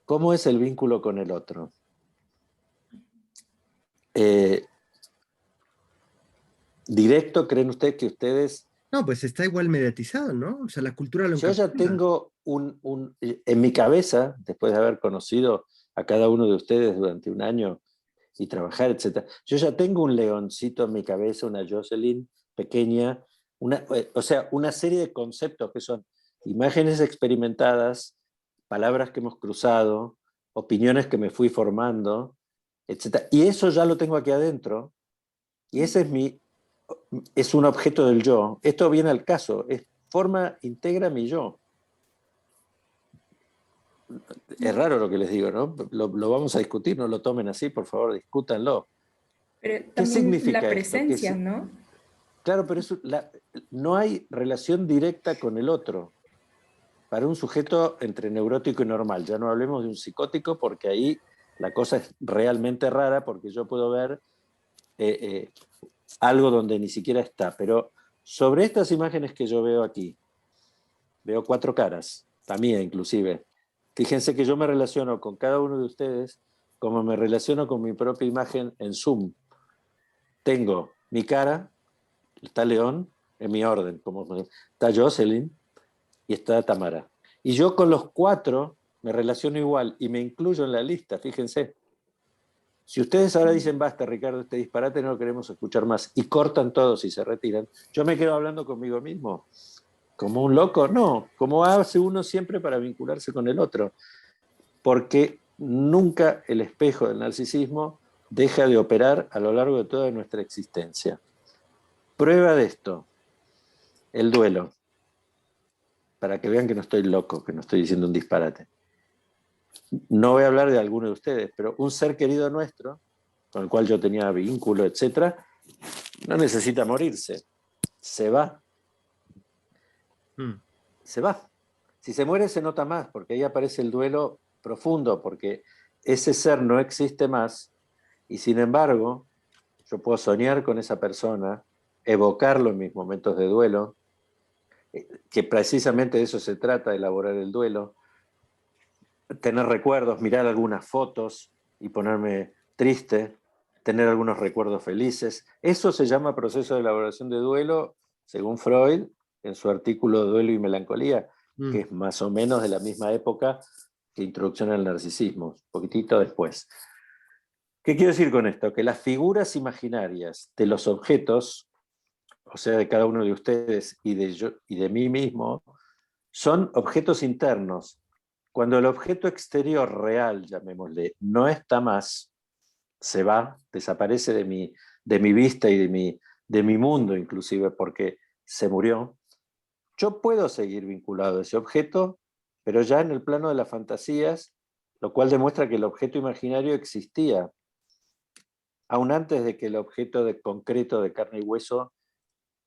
¿Cómo es el vínculo con el otro? Eh, ¿Directo creen ustedes que ustedes... No, pues está igual mediatizado, ¿no? O sea, la cultura lo Yo ya encapsula. tengo en mi cabeza, después de haber conocido a cada uno de ustedes durante un año y trabajar, etcétera, yo ya tengo un leoncito en mi cabeza, una Jocelyn pequeña, o sea, una serie de conceptos que son imágenes experimentadas, palabras que hemos cruzado, opiniones que me fui formando, etcétera. Y eso ya lo tengo aquí adentro, y ese es un objeto del yo. Esto viene al caso, integra mi yo. Es raro lo que les digo, ¿no? Lo vamos a discutir, no lo tomen así, por favor, discútanlo. Pero ¿Qué también la significa esto? presencia, ¿no? Claro, pero no hay relación directa con el otro para un sujeto entre neurótico y normal. Ya no hablemos de un psicótico porque ahí la cosa es realmente rara porque yo puedo ver eh, eh, algo donde ni siquiera está. Pero sobre estas imágenes que yo veo aquí, veo 4 caras, la mía inclusive. Fíjense que yo me relaciono con cada uno de ustedes como me relaciono con mi propia imagen en Zoom. Tengo mi cara, está León, en mi orden, está Jocelyn y está Tamara. Y yo con los 4 me relaciono igual y me incluyo en la lista, fíjense. Si ustedes ahora dicen, basta, Ricardo, este disparate no lo queremos escuchar más, y cortan todos y se retiran, yo me quedo hablando conmigo mismo. ¿Como un loco? No, como hace uno siempre para vincularse con el otro. Porque nunca el espejo del narcisismo deja de operar a lo largo de toda nuestra existencia. Prueba de esto, el duelo. Para que vean que no estoy loco, que no estoy diciendo un disparate. No voy a hablar de alguno de ustedes, pero un ser querido nuestro, con el cual yo tenía vínculo, etc., no necesita morirse. Se va. Se va. Si se muere se nota más, porque ahí aparece el duelo profundo, porque ese ser no existe más, y sin embargo, yo puedo soñar con esa persona, evocarlo en mis momentos de duelo, que precisamente de eso se trata, elaborar el duelo, tener recuerdos, mirar algunas fotos y ponerme triste, tener algunos recuerdos felices. Eso se llama proceso de elaboración de duelo, según Freud, en su artículo Duelo y Melancolía, que es más o menos de la misma época que Introducción al Narcisismo, un poquitito después. ¿Qué quiero decir con esto? Que las figuras imaginarias de los objetos, o sea, de cada uno de ustedes y de mí mismo, son objetos internos. Cuando el objeto exterior real, llamémosle, no está más, se va, desaparece de mi vista y de mi mundo inclusive, porque se murió, yo puedo seguir vinculado a ese objeto, pero ya en el plano de las fantasías, lo cual demuestra que el objeto imaginario existía, aún antes de que el objeto concreto de carne y hueso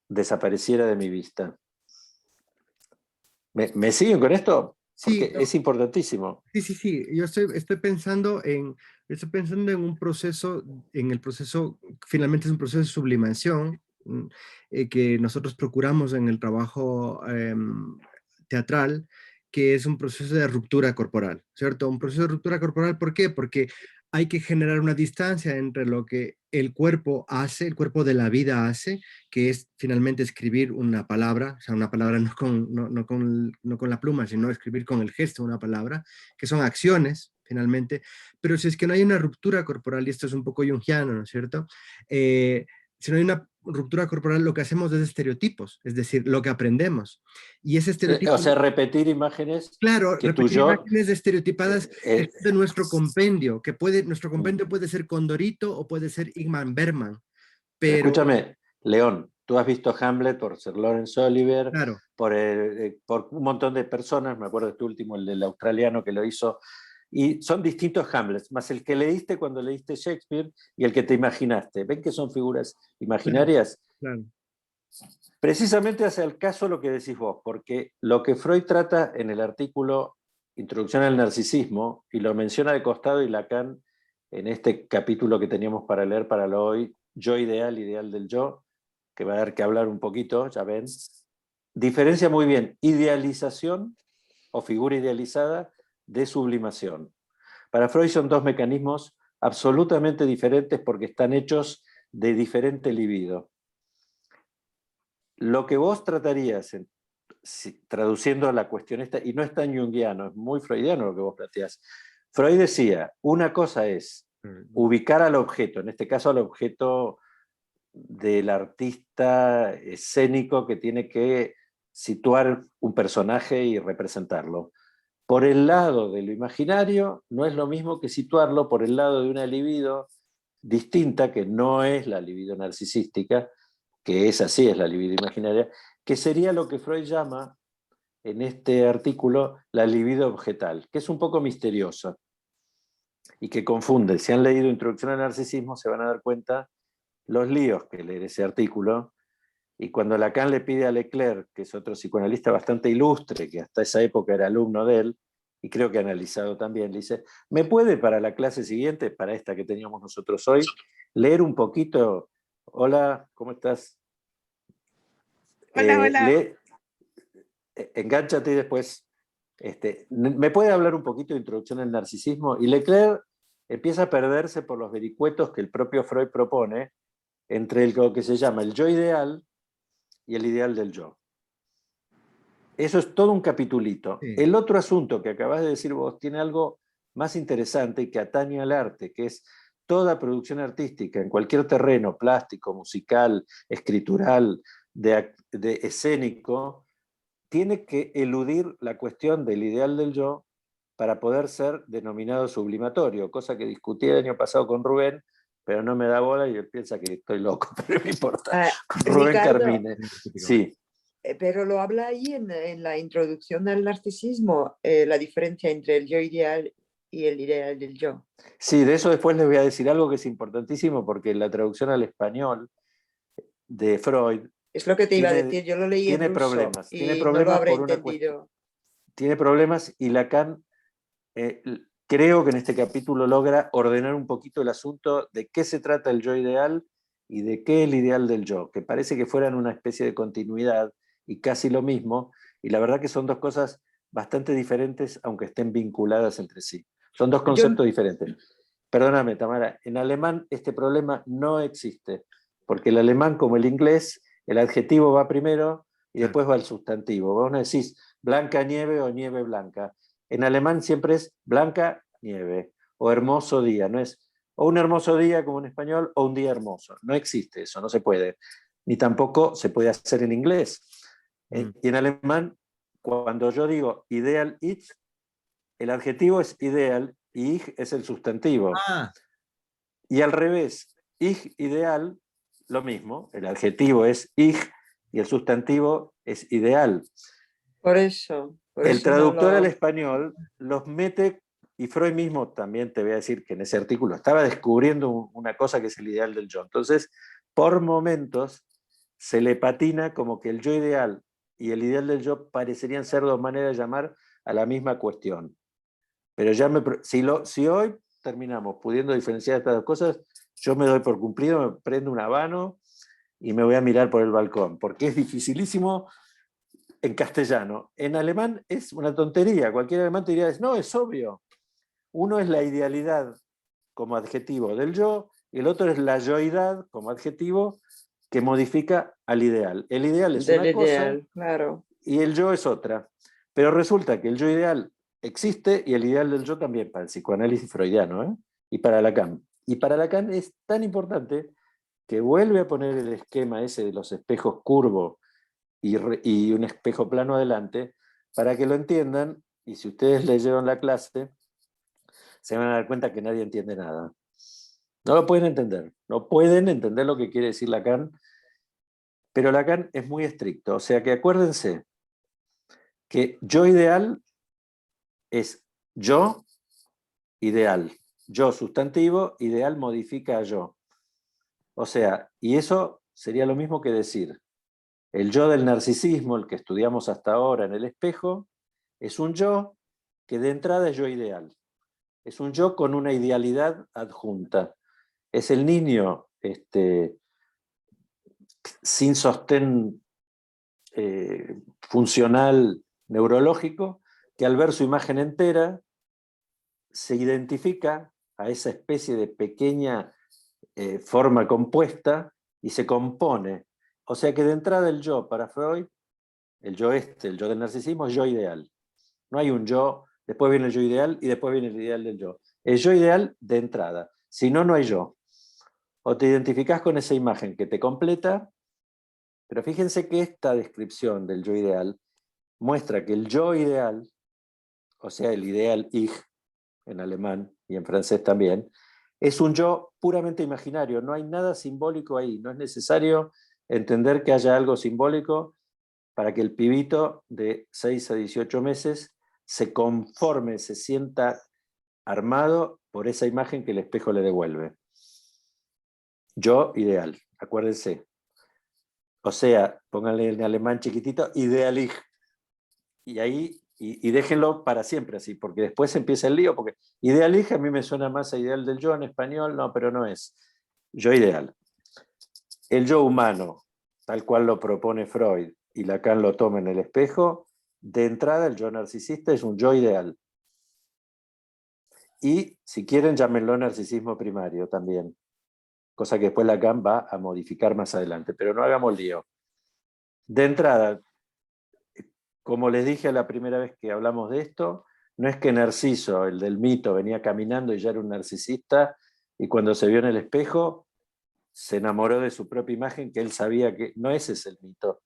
desapareciera de mi vista. ¿Me siguen con esto? Sí, Porque es importantísimo. sí. Yo estoy pensando en un proceso, en el proceso, finalmente es un proceso de sublimación que nosotros procuramos en el trabajo teatral, que es un proceso de ruptura corporal, ¿cierto? Un proceso de ruptura corporal, ¿por qué? Porque hay que generar una distancia entre lo que el cuerpo hace, el cuerpo de la vida hace, que es finalmente escribir una palabra, o sea, una palabra no con la pluma, sino escribir con el gesto una palabra, que son acciones, finalmente, pero si es que no hay una ruptura corporal, y esto es un poco jungiano, ¿no es cierto? Si no hay una ruptura corporal, lo que hacemos es estereotipos, es decir, lo que aprendemos. Y ese O estereotipo, sea, repetir imágenes claro, que tú repetir yo... imágenes estereotipadas es de nuestro compendio, nuestro compendio puede ser Condorito o puede ser Ingmar Bergman, pero Escúchame, León, tú has visto Hamlet por Sir Laurence Olivier, claro, por un montón de personas, me acuerdo de este último, el del australiano que lo hizo, y son distintos Hamlets, más el que leíste cuando leíste Shakespeare y el que te imaginaste. ¿Ven que son figuras imaginarias? claro. Precisamente hace el caso lo que decís vos, porque lo que Freud trata en el artículo Introducción al Narcisismo, y lo menciona de costado y Lacan en este capítulo que teníamos para leer para lo hoy, Yo ideal, ideal del yo, que va a dar que hablar un poquito, ya ven, diferencia muy bien idealización o figura idealizada de sublimación. Para Freud son dos mecanismos absolutamente diferentes porque están hechos de diferente libido. Lo que vos tratarías, traduciendo la cuestión esta, y no es tan junguiano, es muy freudiano lo que vos planteás. Freud decía, una cosa es ubicar al objeto, en este caso al objeto del artista escénico que tiene que situar un personaje y representarlo. Por el lado de lo imaginario, no es lo mismo que situarlo por el lado de una libido distinta, que no es la libido narcisística, que esa sí es la libido imaginaria, que sería lo que Freud llama en este artículo la libido objetal, que es un poco misteriosa y que confunde. Si han leído Introducción al Narcisismo, se van a dar cuenta los líos que leer ese artículo. Y cuando Lacan le pide a Leclerc, que es otro psicoanalista bastante ilustre, que hasta esa época era alumno de él, y creo que ha analizado también, le dice, ¿me puede para la clase siguiente, para esta que teníamos nosotros hoy, leer un poquito? Hola, ¿cómo estás? Hola, hola. Engánchate y después, ¿me puede hablar un poquito de Introducción al Narcisismo? Y Leclerc empieza a perderse por los vericuetos que el propio Freud propone entre lo que se llama el yo ideal y el ideal del yo. Eso es todo un capitulito. Sí. El otro asunto que acabas de decir vos tiene algo más interesante y que atañe al arte, que es toda producción artística en cualquier terreno, plástico, musical, escritural, de escénico, tiene que eludir la cuestión del ideal del yo para poder ser denominado sublimatorio, cosa que discutí el año pasado con Rubén, pero no me da bola y él piensa que estoy loco, pero no importa. Rubén Ricardo, Carmine. Sí. pero lo habla ahí en la introducción al narcisismo, la diferencia entre el yo ideal y el ideal del yo. Sí, de eso después les voy a decir algo que es importantísimo, porque la traducción al español de Freud Es lo que te iba a decir, yo lo leí en tiene ruso problemas. y Tiene no lo problemas habré por una cuestión. entendido. Tiene problemas y Lacan creo que en este capítulo logra ordenar un poquito el asunto de qué se trata el yo ideal y de qué el ideal del yo, que parece que fueran una especie de continuidad y casi lo mismo, y la verdad que son dos cosas bastante diferentes, aunque estén vinculadas entre sí. Son dos Yo, conceptos diferentes. Perdóname, Tamara, en alemán este problema no existe, porque el alemán, como el inglés, el adjetivo va primero y después va el sustantivo. Vos no decís blanca nieve o nieve blanca. En alemán siempre es blanca nieve o hermoso día, no es o un hermoso día como en español o un día hermoso. No existe eso, no se puede. Ni tampoco se puede hacer en inglés. Y en alemán, cuando yo digo ideal ich, el adjetivo es ideal y ich es el sustantivo. Y al revés, ich ideal, lo mismo, el adjetivo es ich y el sustantivo es ideal. por eso El traductor no al lo... español los mete, y Freud mismo también te voy a decir que en ese artículo estaba descubriendo una cosa que es el ideal del yo. Entonces, por momentos se le patina como que el yo ideal y el ideal del yo parecerían ser dos maneras de llamar a la misma cuestión. Pero ya si hoy terminamos pudiendo diferenciar estas dos cosas, yo me doy por cumplido, me prendo un habano y me voy a mirar por el balcón, porque es dificilísimo en castellano. En alemán es una tontería, cualquier alemán te diría, no, es obvio. Uno es la idealidad como adjetivo del yo, y el otro es la yoidad como adjetivo que modifica al ideal. El ideal es del una cosa ideal, claro. y el yo es otra. Pero resulta que el yo ideal existe y el ideal del yo también, para el psicoanálisis freudiano, ¿eh? Y para Lacan. Y para Lacan es tan importante que vuelve a poner el esquema ese de los espejos curvos y un espejo plano adelante para que lo entiendan, y si ustedes leyeron la clase, se van a dar cuenta que nadie entiende nada. No lo pueden entender, no pueden entender lo que quiere decir Lacan, pero Lacan es muy estricto, o sea que acuérdense que yo ideal es yo ideal, yo sustantivo, ideal modifica a yo. O sea, y eso sería lo mismo que decir, el yo del narcisismo, el que estudiamos hasta ahora en el espejo, es un yo que de entrada es yo ideal. Es un yo con una idealidad adjunta. Es el niño sin sostén funcional neurológico que al ver su imagen entera se identifica a esa especie de pequeña forma compuesta y se compone. O sea que de entrada el yo para Freud, el yo del narcisismo, es yo ideal. No hay un yo, después viene el yo ideal y después viene el ideal del yo. El yo ideal de entrada. Si no, no hay yo. O te identificás con esa imagen que te completa, pero fíjense que esta descripción del yo ideal muestra que el yo ideal, o sea, el ideal Ich, en alemán y en francés también, es un yo puramente imaginario, no hay nada simbólico ahí, no es necesario entender que haya algo simbólico para que el pibito de 6 a 18 meses se conforme, se sienta armado por esa imagen que el espejo le devuelve. Yo ideal, acuérdense. O sea, pónganle en alemán chiquitito, ideal Ich. Y ahí, y déjenlo para siempre así, porque después empieza el lío, porque ideal Ich a mí me suena más a ideal del yo en español, no, pero no es. Yo ideal. El yo humano, tal cual lo propone Freud, y Lacan lo toma en el espejo, de entrada el yo narcisista es un yo ideal. Y si quieren, llámenlo narcisismo primario también, cosa que después Lacan va a modificar más adelante, pero no hagamos lío. De entrada, como les dije la primera vez que hablamos de esto, no es que Narciso, el del mito, venía caminando y ya era un narcisista, y cuando se vio en el espejo, se enamoró de su propia imagen, que él sabía que no ese es el mito.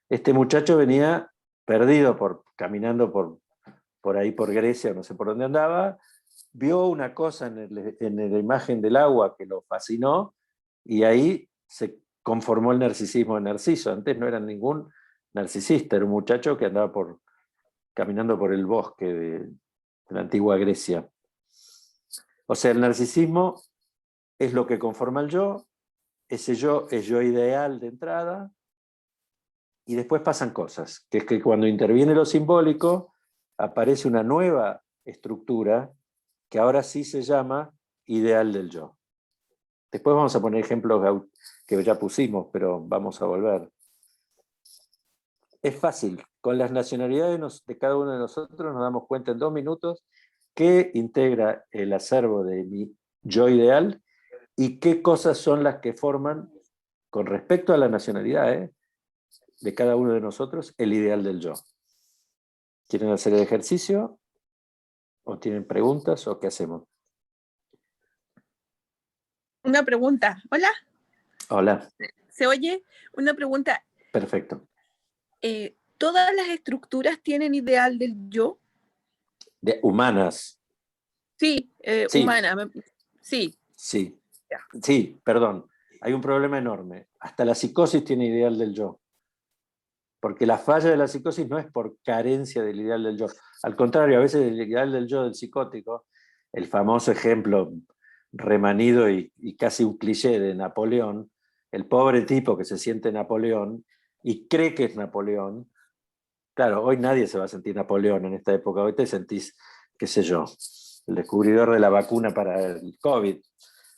Este muchacho venía perdido caminando por ahí por Grecia, no sé por dónde andaba, vio una cosa en la imagen del agua que lo fascinó, y ahí se conformó el narcisismo de Narciso. Antes no era ningún narcisista, era un muchacho que andaba caminando por el bosque de la antigua Grecia. O sea, el narcisismo es lo que conforma el yo, ese yo es yo ideal de entrada, y después pasan cosas, que es que cuando interviene lo simbólico, aparece una nueva estructura que ahora sí se llama ideal del yo. Después vamos a poner ejemplos que ya pusimos, pero vamos a volver. Es fácil, con las nacionalidades de cada uno de nosotros nos damos cuenta en 2 minutos qué integra el acervo de mi yo ideal y qué cosas son las que forman, con respecto a la nacionalidad de cada uno de nosotros, el ideal del yo. ¿Quieren hacer el ejercicio? ¿O tienen preguntas? ¿O qué hacemos? Una pregunta. Hola. Hola. ¿Se oye? Una pregunta. Perfecto. ¿Todas las estructuras tienen ideal del yo? De humanas. Sí, sí. humana. Sí. Sí. Sí, perdón. Hay un problema enorme. Hasta la psicosis tiene ideal del yo. Porque la falla de la psicosis no es por carencia del ideal del yo. Al contrario, a veces el ideal del yo del psicótico, el famoso ejemplo remanido y casi un cliché de Napoleón, el pobre tipo que se siente Napoleón y cree que es Napoleón. Claro, hoy nadie se va a sentir Napoleón en esta época. Hoy te sentís, qué sé yo, el descubridor de la vacuna para el COVID.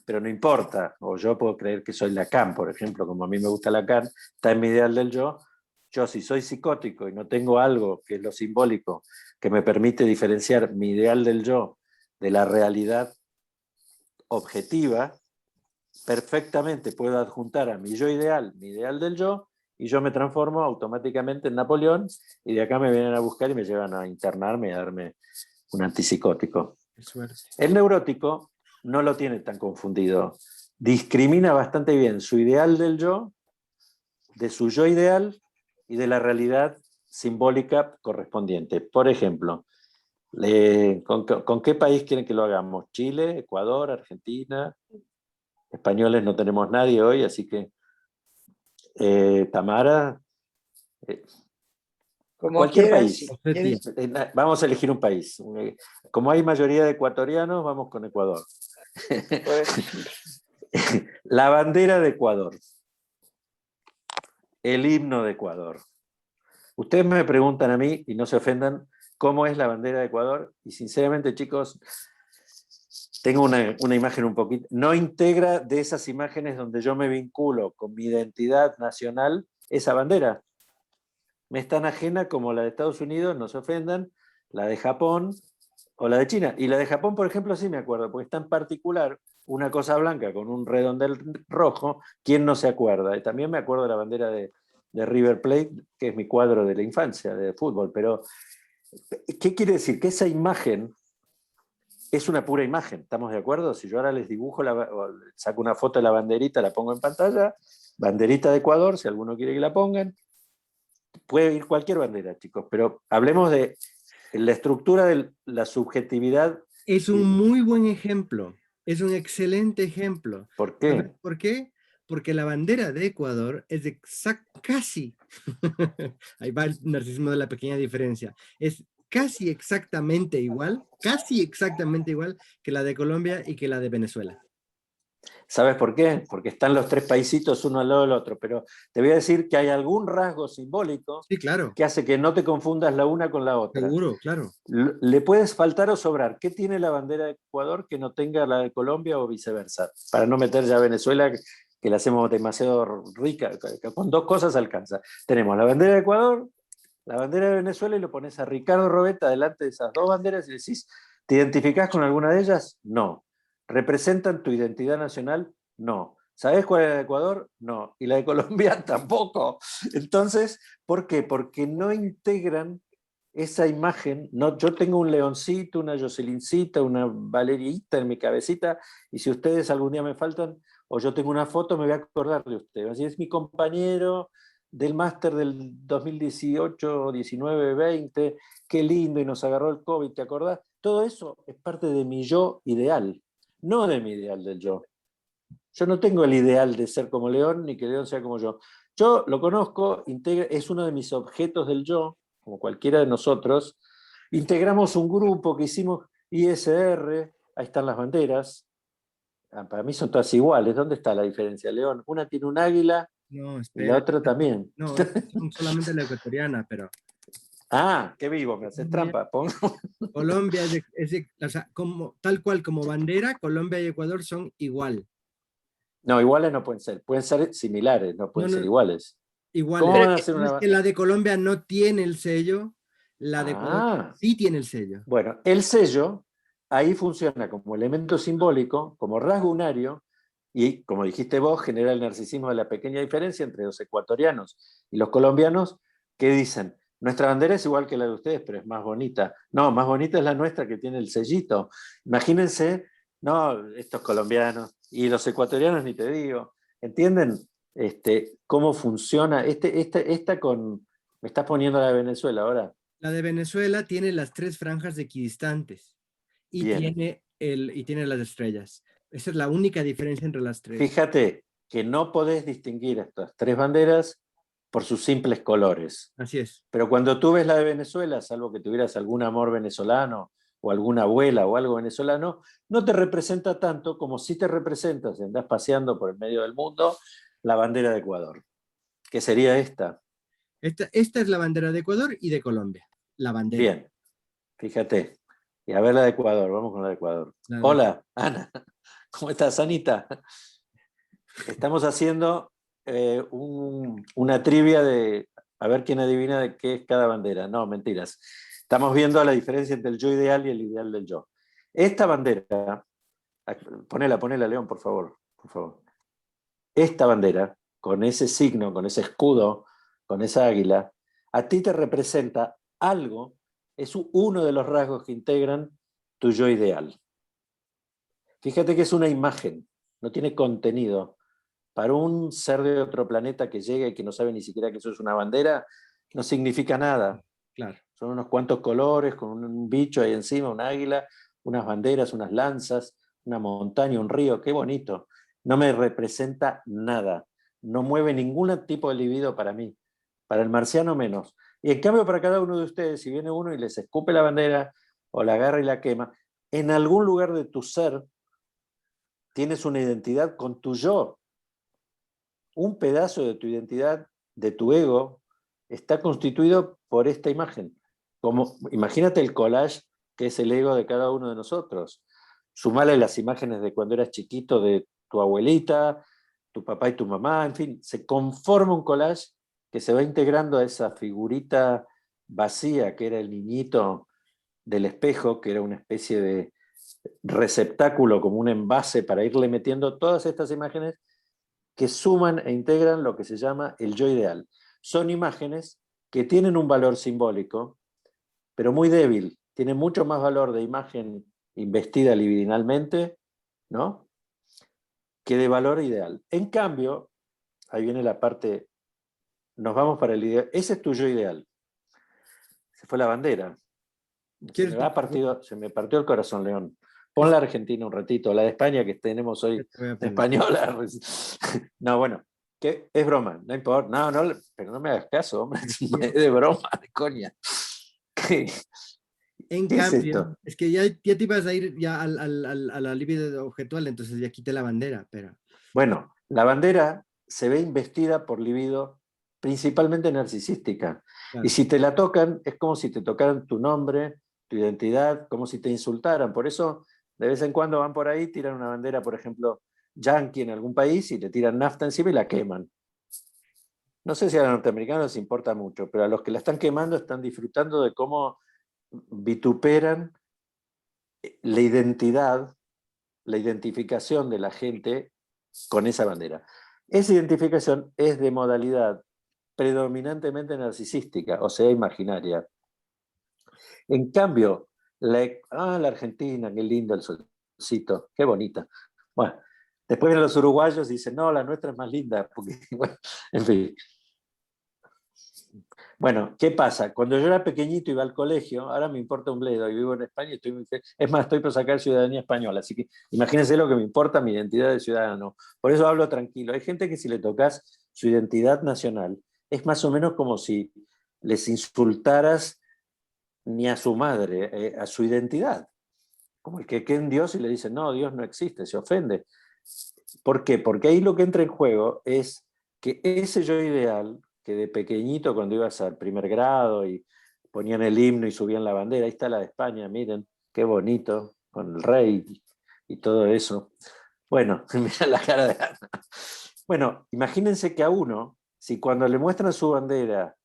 Pero no importa. O yo puedo creer que soy Lacan, por ejemplo, como a mí me gusta Lacan, está en mi ideal del yo. Yo, si soy psicótico y no tengo algo que es lo simbólico que me permite diferenciar mi ideal del yo de la realidad objetiva, perfectamente puedo adjuntar a mi yo ideal, mi ideal del yo, y yo me transformo automáticamente en Napoleón, y de acá me vienen a buscar y me llevan a internarme y a darme un antipsicótico. El neurótico no lo tiene tan confundido. Discrimina bastante bien su ideal del yo, de su yo ideal y de la realidad simbólica correspondiente. Por ejemplo, ¿con qué país quieren que lo hagamos? ¿Chile, Ecuador, Argentina? Españoles no tenemos nadie hoy, así que Tamara, Como cualquier quieras, país. si quieres. Vamos a elegir un país. Como hay mayoría de ecuatorianos, vamos con Ecuador. La bandera de Ecuador. El himno de Ecuador. Ustedes me preguntan a mí, y no se ofendan, cómo es la bandera de Ecuador, y sinceramente, chicos, tengo una imagen un poquito, no integra de esas imágenes donde yo me vinculo con mi identidad nacional esa bandera. Me es tan ajena como la de Estados Unidos, no se ofendan, la de Japón, O la de China. Y la de Japón, por ejemplo, sí me acuerdo, porque es tan particular, una cosa blanca con un redondel rojo, ¿quién no se acuerda? Y también me acuerdo de la bandera de River Plate, que es mi cuadro de la infancia de fútbol. Pero, ¿qué quiere decir? Que esa imagen es una pura imagen, ¿estamos de acuerdo? Si yo ahora les dibujo, o saco una foto de la banderita, la pongo en pantalla, banderita de Ecuador, si alguno quiere que la pongan, puede ir cualquier bandera, chicos, pero hablemos de la estructura de la subjetividad. Es un muy buen ejemplo, es un excelente ejemplo. ¿Por ¿Sabes qué? por qué? Porque la bandera de Ecuador es casi, ahí va el narcisismo de la pequeña diferencia, es casi exactamente igual que la de Colombia y que la de Venezuela. ¿Sabes por qué? Porque están los tres paisitos uno al lado del otro, pero te voy a decir que hay algún rasgo simbólico Sí, claro, que hace que no te confundas la una con la otra. seguro, claro. Le puedes faltar o sobrar. ¿Qué tiene la bandera de Ecuador que no tenga la de Colombia o viceversa? Para no meter ya a Venezuela, que la hacemos demasiado rica, con dos cosas alcanza. Tenemos la bandera de Ecuador, la bandera de Venezuela, y lo pones a Ricardo Robeta delante de esas dos banderas y decís, ¿te identificás con alguna de ellas? No. ¿Representan tu identidad nacional? No. ¿Sabés cuál es la de Ecuador? No. ¿Y la de Colombia? Tampoco. Entonces, ¿por qué? Porque no integran esa imagen. No, yo tengo un leoncito, una Jocelincita, una Valeriita en mi cabecita, y si ustedes algún día me faltan, o yo tengo una foto, me voy a acordar de usted. Así es mi compañero del máster del 2018, 19, 20, qué lindo, y nos agarró el COVID, ¿te acordás? Todo eso es parte de mi yo ideal, no de mi ideal del yo. Yo no tengo el ideal de ser como León, ni que León sea como yo. Yo lo conozco, es uno de mis objetos del yo, como cualquiera de nosotros. Integramos un grupo que hicimos ISR, ahí están las banderas. Para mí son todas iguales. ¿Dónde está la diferencia, León? Una tiene un águila No, y la espera. otra también. No, estas son solamente la ecuatoriana, pero Ah, qué vivo, me haces Colombia, trampa. Colombia o sea, como, tal cual como bandera, Colombia y Ecuador son igual. No, iguales no pueden ser similares, no No, pueden ser no, iguales. ¿Cómo iguales. van a ser Es una? que la de Colombia no tiene el sello, la de Ecuador Ah, sí tiene el sello. bueno, el sello ahí funciona como elemento simbólico, como rasgo unario, y como dijiste vos, genera el narcisismo de la pequeña diferencia entre los ecuatorianos y los colombianos, que dicen, nuestra bandera es igual que la de ustedes, pero es más bonita. No, más bonita es la nuestra, que tiene el sellito. Imagínense, no, estos colombianos y los ecuatorianos, ni te digo, ¿entienden cómo funciona? Esta con, me estás poniendo la de Venezuela ahora. La de Venezuela tiene las tres franjas equidistantes y Bien. tiene las estrellas. Esa es la única diferencia entre las tres. Fíjate que no podés distinguir estas tres banderas por sus simples colores. Así es. Pero cuando tú ves la de Venezuela, salvo que tuvieras algún amor venezolano o alguna abuela o algo venezolano, no te representa tanto como si te representa, si andás paseando por el medio del mundo, la bandera de Ecuador, que sería esta. Esta es la bandera de Ecuador y de Colombia. La bandera. Bien, fíjate. Y a ver la de Ecuador, vamos con la de Ecuador. La de- Hola, Ana. ¿Cómo estás, Anita? Estamos haciendo una trivia de a ver quién adivina de qué es cada bandera. No, mentiras. Estamos viendo la diferencia entre el yo ideal y el ideal del yo. Esta bandera, ponela, León, por favor. Por favor. Esta bandera, con ese signo, con ese escudo, con esa águila, a ti te representa algo, es uno de los rasgos que integran tu yo ideal. Fíjate que es una imagen, no tiene contenido. Para un ser de otro planeta que llega y que no sabe ni siquiera que eso es una bandera, no significa nada. Claro. Son unos cuantos colores, con un bicho ahí encima, un águila, unas banderas, unas lanzas, una montaña, un río, qué bonito. No me representa nada. No mueve ningún tipo de libido para mí. Para el marciano menos. Y en cambio para cada uno de ustedes, si viene uno y les escupe la bandera o la agarra y la quema, en algún lugar de tu ser tienes una identidad con tu yo. Un pedazo de tu identidad, de tu ego, está constituido por esta imagen. Imagínate el collage que es el ego de cada uno de nosotros. Sumale las imágenes de cuando eras chiquito de tu abuelita, tu papá y tu mamá, en fin, se conforma un collage que se va integrando a esa figurita vacía que era el niñito del espejo, que era una especie de receptáculo, como un envase para irle metiendo todas estas imágenes que suman e integran lo que se llama el yo ideal. Son imágenes que tienen un valor simbólico, pero muy débil. Tienen mucho más valor de imagen investida libidinalmente, ¿no?, que de valor ideal. En cambio, ahí viene la parte, nos vamos para el ideal. Ese es tu yo ideal. Se fue la bandera. Se me partió el corazón, León. Pon la Argentina un ratito, la de España que tenemos hoy española. No, bueno, que es broma, no importa. No, pero no me hagas caso, hombre. Es de broma, de coña. En ¿Qué es cambio, esto? es que ya te ibas a ir ya a la libido objetual, entonces ya quité la bandera, pero... Bueno, la bandera se ve investida por libido principalmente narcisística. Claro. Y si te la tocan, es como si te tocaran tu nombre, tu identidad, como si te insultaran. Por eso, de vez en cuando van por ahí, tiran una bandera, por ejemplo, yanqui en algún país, y le tiran nafta encima y la queman. No sé si a los norteamericanos les importa mucho, pero a los que la están quemando están disfrutando de cómo vituperan la identidad, la identificación de la gente con esa bandera. Esa identificación es de modalidad predominantemente narcisística, o sea, imaginaria. En cambio, la Argentina, qué lindo el solcito, qué bonita. Bueno, después vienen los uruguayos y dicen, no, la nuestra es más linda, porque, bueno, en fin. Bueno, ¿qué pasa? Cuando yo era pequeñito iba al colegio, ahora me importa un bledo y vivo en España y estoy muy feliz. Es más, estoy por sacar ciudadanía española, así que imagínense lo que me importa mi identidad de ciudadano. Por eso hablo tranquilo. Hay gente que si le tocas su identidad nacional, es más o menos como si les insultaras ni a su madre, a su identidad. Como el que cree en Dios y le dice, no, Dios no existe, se ofende. ¿Por qué? Porque ahí lo que entra en juego es que ese yo ideal, que de pequeñito cuando ibas al primer grado y ponían el himno y subían la bandera, ahí está la de España, miren, qué bonito, con el rey y todo eso. Bueno, mira la cara de Ana. Bueno, imagínense que a uno, si cuando le muestran su bandera,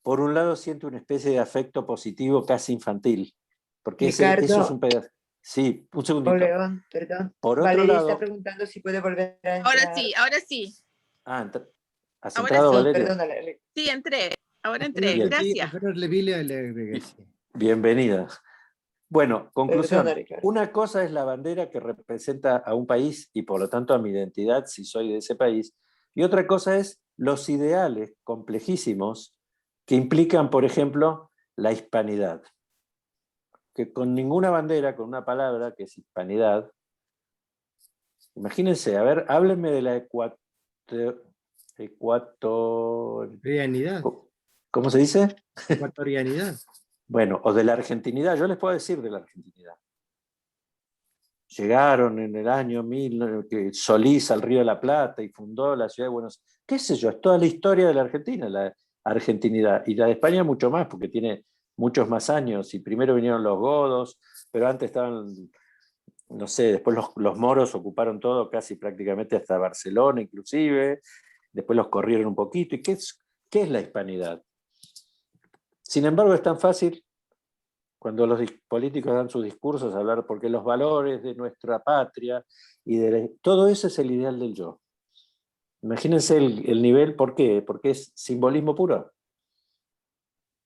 por un lado siente una especie de afecto positivo casi infantil, porque eso es un Ricardo, pedazo. Sí, un o segundito. León, perdón. Por otro Valeria está lado, preguntando si puede volver a Ahora entrar. sí, ahora sí. ¿has Ahora entrado, sí. Valeria? Perdónale. Sí, entré. Ahora entré. Bien. Gracias. Apenas le vi, le agregué, sí. Bienvenida. Bueno, conclusión. Perdona, Ricardo. Una cosa es la bandera que representa a un país y por lo tanto a mi identidad si soy de ese país. Y otra cosa es los ideales complejísimos que implican, por ejemplo, la hispanidad. Que con ninguna bandera, con una palabra que es hispanidad, imagínense, a ver, háblenme de la Ecuatorianidad. ¿Cómo se dice? Ecuatorianidad. Bueno, o de la argentinidad, yo les puedo decir de la argentinidad. Llegaron en el año 1000, que Solís al Río de la Plata y fundó la ciudad de Buenos Aires. ¿Qué sé yo? Es toda la historia de la Argentina, la argentinidad. Y la de España mucho más, porque tiene muchos más años. Y primero vinieron los godos, pero antes estaban, no sé, después los moros ocuparon todo, casi prácticamente hasta Barcelona inclusive. Después los corrieron un poquito. ¿Y qué es la hispanidad? Sin embargo, es tan fácil cuando los políticos dan sus discursos, hablar porque los valores de nuestra patria todo eso es el ideal del yo. Imagínense el nivel, ¿por qué? Porque es simbolismo puro.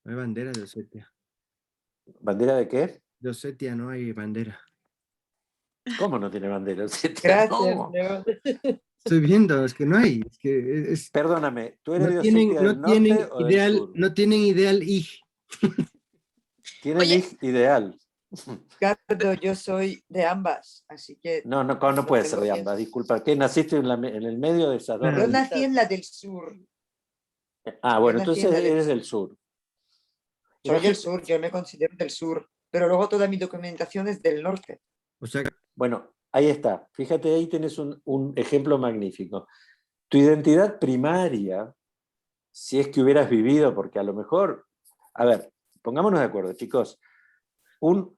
No hay bandera de Osetia. ¿Bandera de qué? De Osetia no hay bandera. ¿Cómo no tiene bandera? Gracias, No. León. Estoy viendo, es que no hay. Es que Perdóname, ¿tú eres no de tienen, Osetia no del tienen norte o del ideal, sur? no tienen ideal y Tienen Oye. ideal. Ricardo, yo soy de ambas, así que No lo puede ser tengo de bien. ambas, disculpa. ¿Qué naciste en el medio de esas dos Claro. Yo rayitas? nací en la del sur. Ah, bueno, Yo nací entonces en la del eres sur. del sur. Soy del sur, yo me considero del sur, pero luego toda mi documentación es del norte. o sea, Bueno, ahí está. Fíjate, ahí tienes un ejemplo magnífico. Tu identidad primaria, si es que hubieras vivido, porque a lo mejor, a ver, pongámonos de acuerdo, chicos.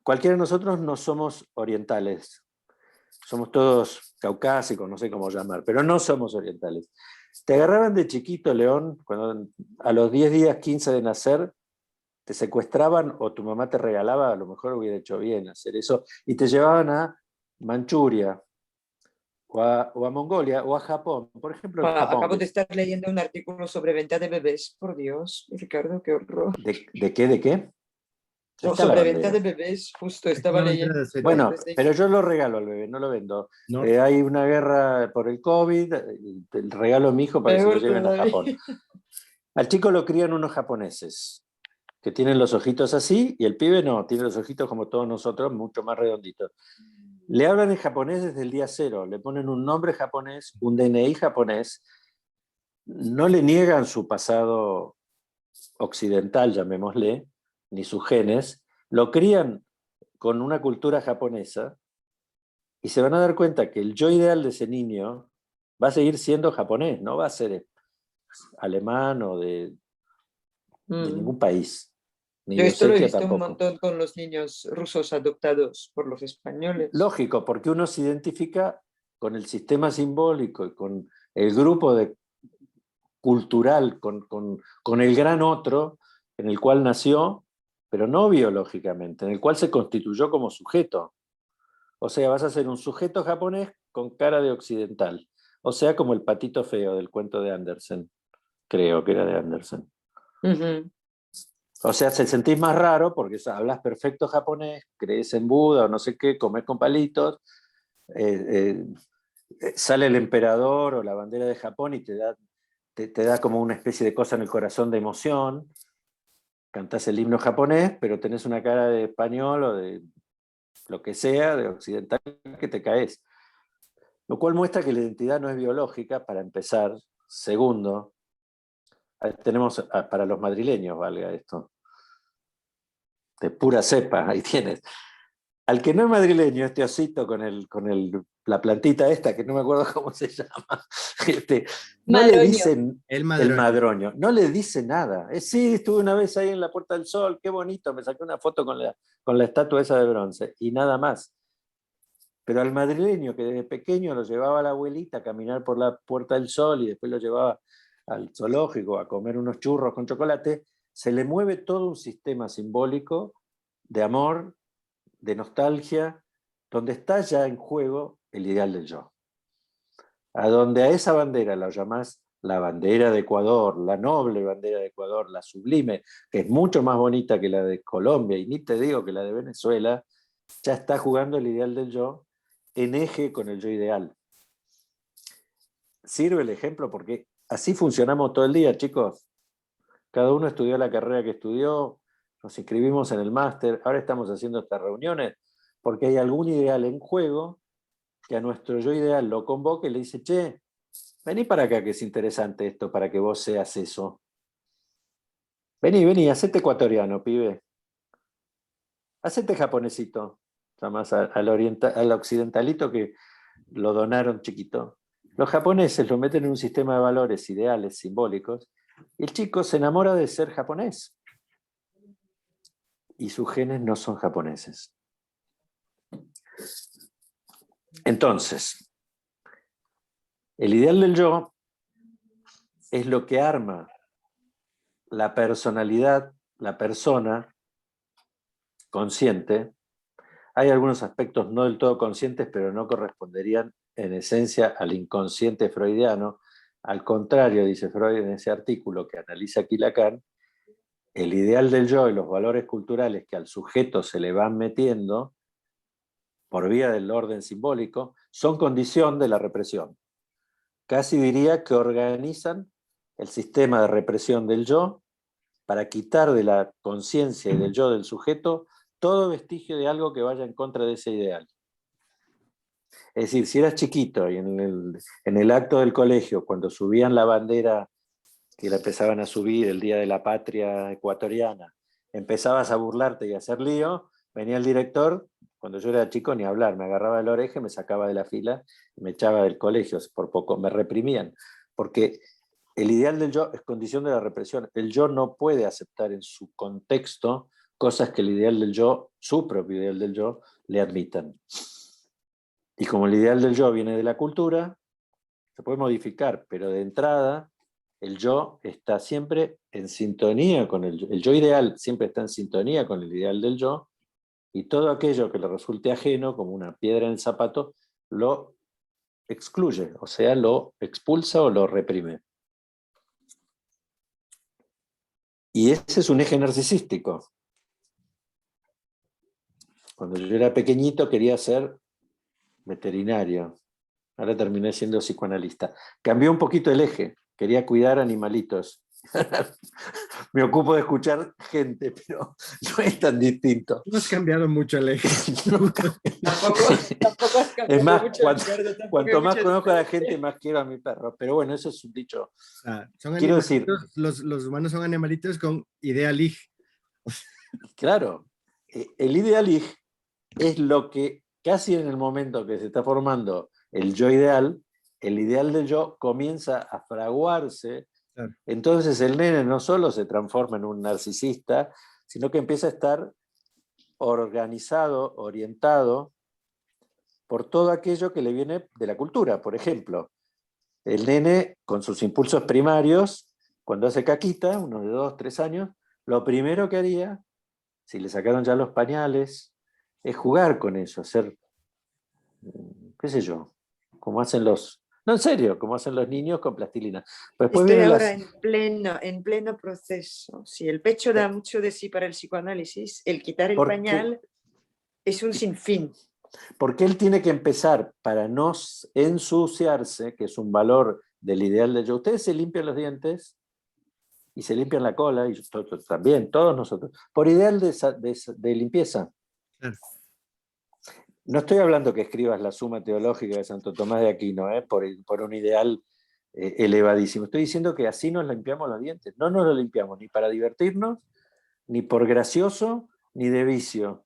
Cualquiera de nosotros no somos orientales. Somos todos caucásicos, no sé cómo llamar, pero no somos orientales. Te agarraban de chiquito, León, cuando a los 10 días, 15 de nacer, te secuestraban o tu mamá te regalaba, a lo mejor hubiera hecho bien hacer eso, y te llevaban a Manchuria, o a Mongolia, o a Japón. Por ejemplo, en Japón. Acabo de estar leyendo un artículo sobre venta de bebés, por Dios, Ricardo, qué horror. ¿De qué? ¿De qué? Ahí está la Sobre venta bandera. de bebés, justo Está estaba la bandera leyendo. de CETA. Bueno, desde- pero yo lo regalo al bebé, no lo vendo. No, Hay una guerra por el COVID, el regalo a mi hijo para que se lo Peor lleven a todavía. Japón. Al chico lo crían unos japoneses, que tienen los ojitos así, y el pibe no, tiene los ojitos como todos nosotros, mucho más redonditos. Le hablan en japonés desde el día cero, le ponen un nombre japonés, un DNI japonés, no le niegan su pasado occidental, llamémosle, ni sus genes, lo crían con una cultura japonesa y se van a dar cuenta que el yo ideal de ese niño va a seguir siendo japonés, no va a ser alemán o de Mm. ningún país, ni Yo de esto lo he Osetia visto un tampoco. montón con los niños rusos adoptados por los españoles. Lógico, porque uno se identifica con el sistema simbólico y con el grupo cultural, con el gran otro en el cual nació, pero no biológicamente, en el cual se constituyó como sujeto. O sea, vas a ser un sujeto japonés con cara de occidental. O sea, como el patito feo del cuento de Andersen. Creo que era de Andersen. Ujú. O sea, se sentís más raro porque hablas perfecto japonés, crees en Buda o no sé qué, comés con palitos, sale el emperador o la bandera de Japón y te da como una especie de cosa en el corazón de emoción. Cantás el himno japonés, pero tenés una cara de español o de lo que sea, de occidental, que te caes. Lo cual muestra que la identidad no es biológica, para empezar. Segundo, tenemos para los madrileños, valga esto, de pura cepa, ahí tienes. Al que no es madrileño, este osito con la plantita esta, que no me acuerdo cómo se llama, no le Madroño. dicen el el madroño. madroño, no le dice nada. Sí, estuve una vez ahí en la Puerta del Sol, qué bonito, me saqué una foto con la estatua esa de bronce, y nada más. Pero al madrileño, que desde pequeño lo llevaba a la abuelita a caminar por la Puerta del Sol y después lo llevaba al zoológico a comer unos churros con chocolate, se le mueve todo un sistema simbólico de amor, de nostalgia, donde está ya en juego el ideal del yo. A donde a esa bandera la llamás la bandera de Ecuador, la noble bandera de Ecuador, la sublime, que es mucho más bonita que la de Colombia, y ni te digo que la de Venezuela, ya está jugando el ideal del yo en eje con el yo ideal. Sirve el ejemplo porque así funcionamos todo el día, chicos. Cada uno estudió la carrera que estudió, nos inscribimos en el máster, ahora estamos haciendo estas reuniones porque hay algún ideal en juego que a nuestro yo ideal lo convoque y le dice, che, vení para acá que es interesante esto para que vos seas eso. Vení, hacete ecuatoriano, pibe. Hacete japonesito. Llamás al occidentalito que lo donaron chiquito. Los japoneses lo meten en un sistema de valores, ideales, simbólicos, y el chico se enamora de ser japonés. Y sus genes no son japoneses. Entonces, el ideal del yo es lo que arma la personalidad, la persona consciente. Hay algunos aspectos no del todo conscientes, pero no corresponderían en esencia al inconsciente freudiano. Al contrario, dice Freud en ese artículo que analiza aquí Lacan, el ideal del yo y los valores culturales que al sujeto se le van metiendo por vía del orden simbólico son condición de la represión. Casi diría que organizan el sistema de represión del yo para quitar de la conciencia y del yo del sujeto todo vestigio de algo que vaya en contra de ese ideal. Es decir, si eras chiquito y en el acto del colegio, cuando subían la bandera, que la empezaban a subir el Día de la Patria ecuatoriana, empezabas a burlarte y a hacer lío, venía el director, cuando yo era chico ni hablar, me agarraba del oreja, me sacaba de la fila y me echaba del colegio, por poco me reprimían, porque el ideal del yo es condición de la represión. El yo no puede aceptar en su contexto cosas que el ideal del yo, su propio ideal del yo, le admitan. Y como el ideal del yo viene de la cultura, se puede modificar, pero de entrada el yo está siempre en sintonía con el yo ideal, siempre está en sintonía con el ideal del yo, y todo aquello que le resulte ajeno, como una piedra en el zapato, lo excluye, o sea, lo expulsa o lo reprime. Y ese es un eje narcisístico. Cuando yo era pequeñito quería ser veterinario. Ahora terminé siendo psicoanalista. Cambió un poquito el eje. Quería cuidar animalitos. Me ocupo de escuchar gente, pero no es tan distinto. No has cambiado mucho el eje. Tampoco has Es cambiado más, mucho, Ricardo, tampoco cuanto hay más mucha conozco a la diferencia. gente, más quiero a mi perro. Pero bueno, eso es un dicho. Son Quiero animalitos, decir, los humanos son animalitos con idea lig. claro, el ideal es lo que casi en el momento que se está formando el yo ideal, el ideal del yo comienza a fraguarse. Claro. Entonces el nene no solo se transforma en un narcisista, sino que empieza a estar organizado, orientado por todo aquello que le viene de la cultura. Por ejemplo, el nene con sus impulsos primarios, cuando hace caquita, uno de 2, 3 años, lo primero que haría, si le sacaron ya los pañales, es jugar con eso, hacer, qué sé yo, como hacen los, no en serio, como hacen los niños con plastilina. Pero después Estoy vienen ahora las... en pleno proceso. Si el pecho da mucho de sí para el psicoanálisis, el quitar el ¿Por pañal es un sinfín. Porque él tiene que empezar para no ensuciarse, que es un valor del ideal de yo. Ustedes se limpian los dientes y se limpian la cola, y también, todos nosotros, por ideal de limpieza. Claro. No estoy hablando que escribas la Suma Teológica de Santo Tomás de Aquino, por un ideal elevadísimo. Estoy diciendo que así nos limpiamos los dientes. No nos los limpiamos ni para divertirnos, ni por gracioso, ni de vicio.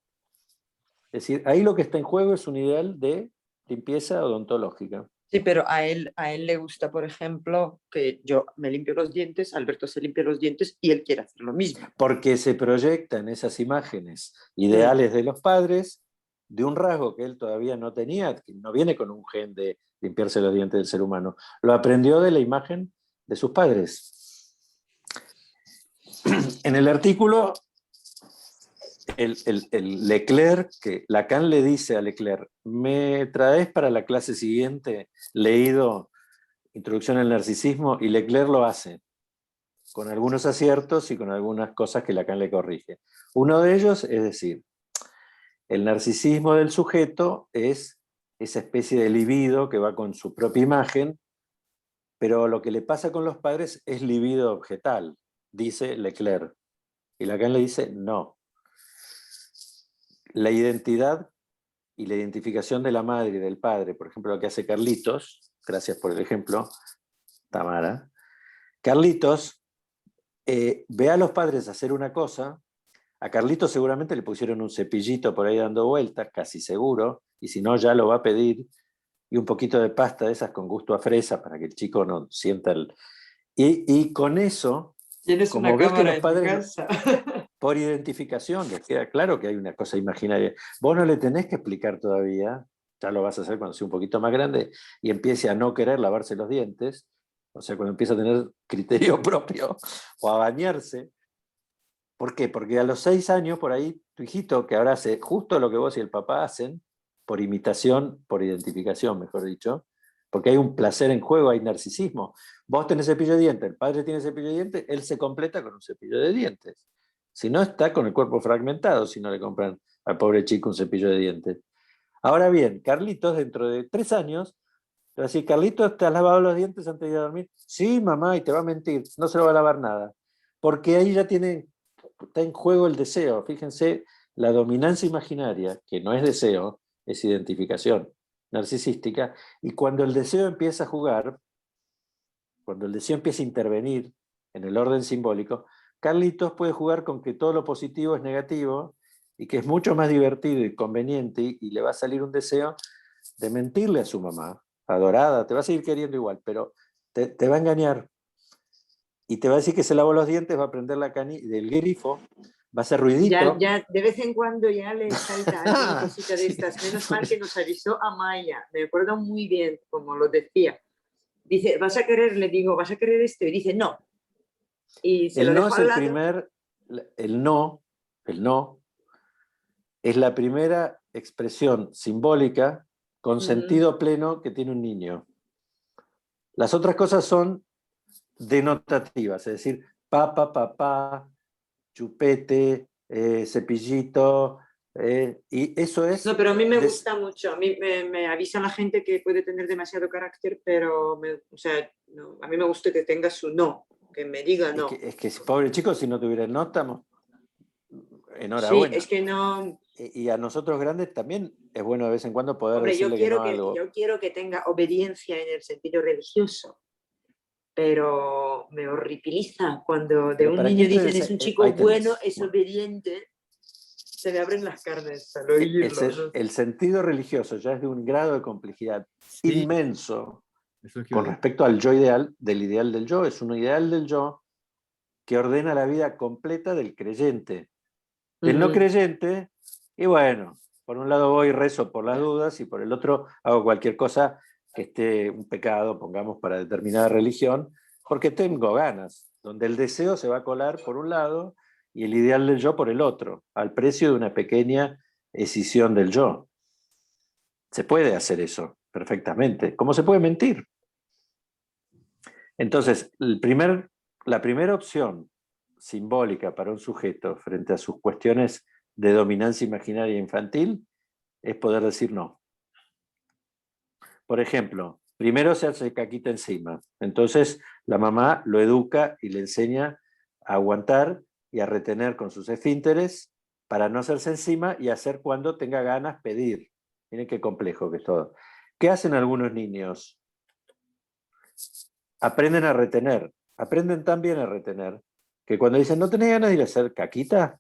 Es decir, ahí lo que está en juego es un ideal de limpieza odontológica. Sí, pero a él le gusta, por ejemplo, que yo me limpio los dientes, Alberto se limpia los dientes y él quiere hacer lo mismo. Porque se proyectan esas imágenes ideales de los padres de un rasgo que él todavía no tenía, que no viene con un gen de limpiarse los dientes del ser humano. Lo aprendió de la imagen de sus padres. En el artículo, el Leclerc, que Lacan le dice a Leclerc, ¿me traes para la clase siguiente leído Introducción al Narcisismo? Y Leclerc lo hace, con algunos aciertos y con algunas cosas que Lacan le corrige. Uno de ellos es decir, el narcisismo del sujeto es esa especie de libido que va con su propia imagen, pero lo que le pasa con los padres es libido objetal, dice Leclerc. Y Lacan le dice, no. La identidad y la identificación de la madre y del padre, por ejemplo, lo que hace Carlitos, gracias por el ejemplo, Tamara. Carlitos ve a los padres hacer una cosa, a Carlitos seguramente le pusieron un cepillito por ahí dando vueltas, casi seguro, y si no ya lo va a pedir, y un poquito de pasta de esas con gusto a fresa para que el chico no sienta el... Y con eso, Tienes como una ves que cámara los en tu padres, casa. por identificación, les queda claro que hay una cosa imaginaria. Vos no le tenés que explicar todavía, ya lo vas a hacer cuando sea un poquito más grande y empiece a no querer lavarse los dientes, o sea, cuando empieza a tener criterio propio, o a bañarse. ¿Por qué? Porque a los 6 años, por ahí, tu hijito, que ahora hace justo lo que vos y el papá hacen, por imitación, por identificación, mejor dicho, porque hay un placer en juego, hay narcisismo. Vos tenés cepillo de dientes, el padre tiene cepillo de dientes, él se completa con un cepillo de dientes. Si no, está con el cuerpo fragmentado, si no le compran al pobre chico un cepillo de dientes. Ahora bien, Carlitos, dentro de 3 años, te va a decir, Carlitos, ¿te has lavado los dientes antes de ir a dormir? Sí, mamá, y te va a mentir, no se lo va a lavar nada. Porque ahí ya está en juego el deseo. Fíjense, la dominancia imaginaria, que no es deseo, es identificación narcisística, y cuando el deseo empieza a jugar, cuando el deseo empieza a intervenir en el orden simbólico, Carlitos puede jugar con que todo lo positivo es negativo y que es mucho más divertido y conveniente y le va a salir un deseo de mentirle a su mamá, adorada, te va a seguir queriendo igual, pero te va a engañar y te va a decir que se lavó los dientes, va a prender la del grifo, va a hacer ruidito. Ya, de vez en cuando ya le salta alguna cosita de estas. Menos mal que nos avisó Amaya. Me acuerdo muy bien, como lo decía. dice, ¿vas a querer? Le digo, ¿vas a querer esto? Y dice, no. Y se El lo no dejo es al el lado. primer, el no es la primera expresión simbólica con sentido pleno que tiene un niño. Las otras cosas son denotativas, es decir, papá, chupete, cepillito, y eso es... No, pero a mí me gusta mucho. A mí me avisa la gente que puede tener demasiado carácter, pero o sea, no, a mí me gusta que tenga su no, que me diga no. Es que pobre chico, si no tuviera no, estamos Sí, enhorabuena. es que no. Y a nosotros grandes también es bueno de vez en cuando poder Hombre, decirle que no a algo. yo quiero que tenga obediencia en el sentido religioso, pero me horripiliza cuando de Pero un para niño qué dicen es un chico ahí bueno, tenés. es Bueno, obediente, se me abren las carnes al oírlo. ¿No? el sentido religioso ya es de un grado de complejidad Sí, inmenso eso es lo que iba con a decir. respecto al yo ideal, del ideal del yo. Es un ideal del yo que ordena la vida completa del creyente. Del no creyente, y bueno, por un lado voy y rezo por las dudas y por el otro hago cualquier cosa que esté un pecado, pongamos, para determinada religión, porque tengo ganas, donde el deseo se va a colar por un lado y el ideal del yo por el otro, al precio de una pequeña escisión del yo. Se puede hacer eso perfectamente. ¿Cómo se puede mentir? Entonces, la primera opción simbólica para un sujeto frente a sus cuestiones de dominancia imaginaria infantil es poder decir no. Por ejemplo, primero se hace caquita encima. Entonces, la mamá lo educa y le enseña a aguantar y a retener con sus esfínteres para no hacerse encima y hacer cuando tenga ganas pedir. Miren qué complejo que es todo. ¿Qué hacen algunos niños? Aprenden a retener, aprenden tan bien a retener, que cuando dicen, ¿no tenés ganas de ir a hacer caquita?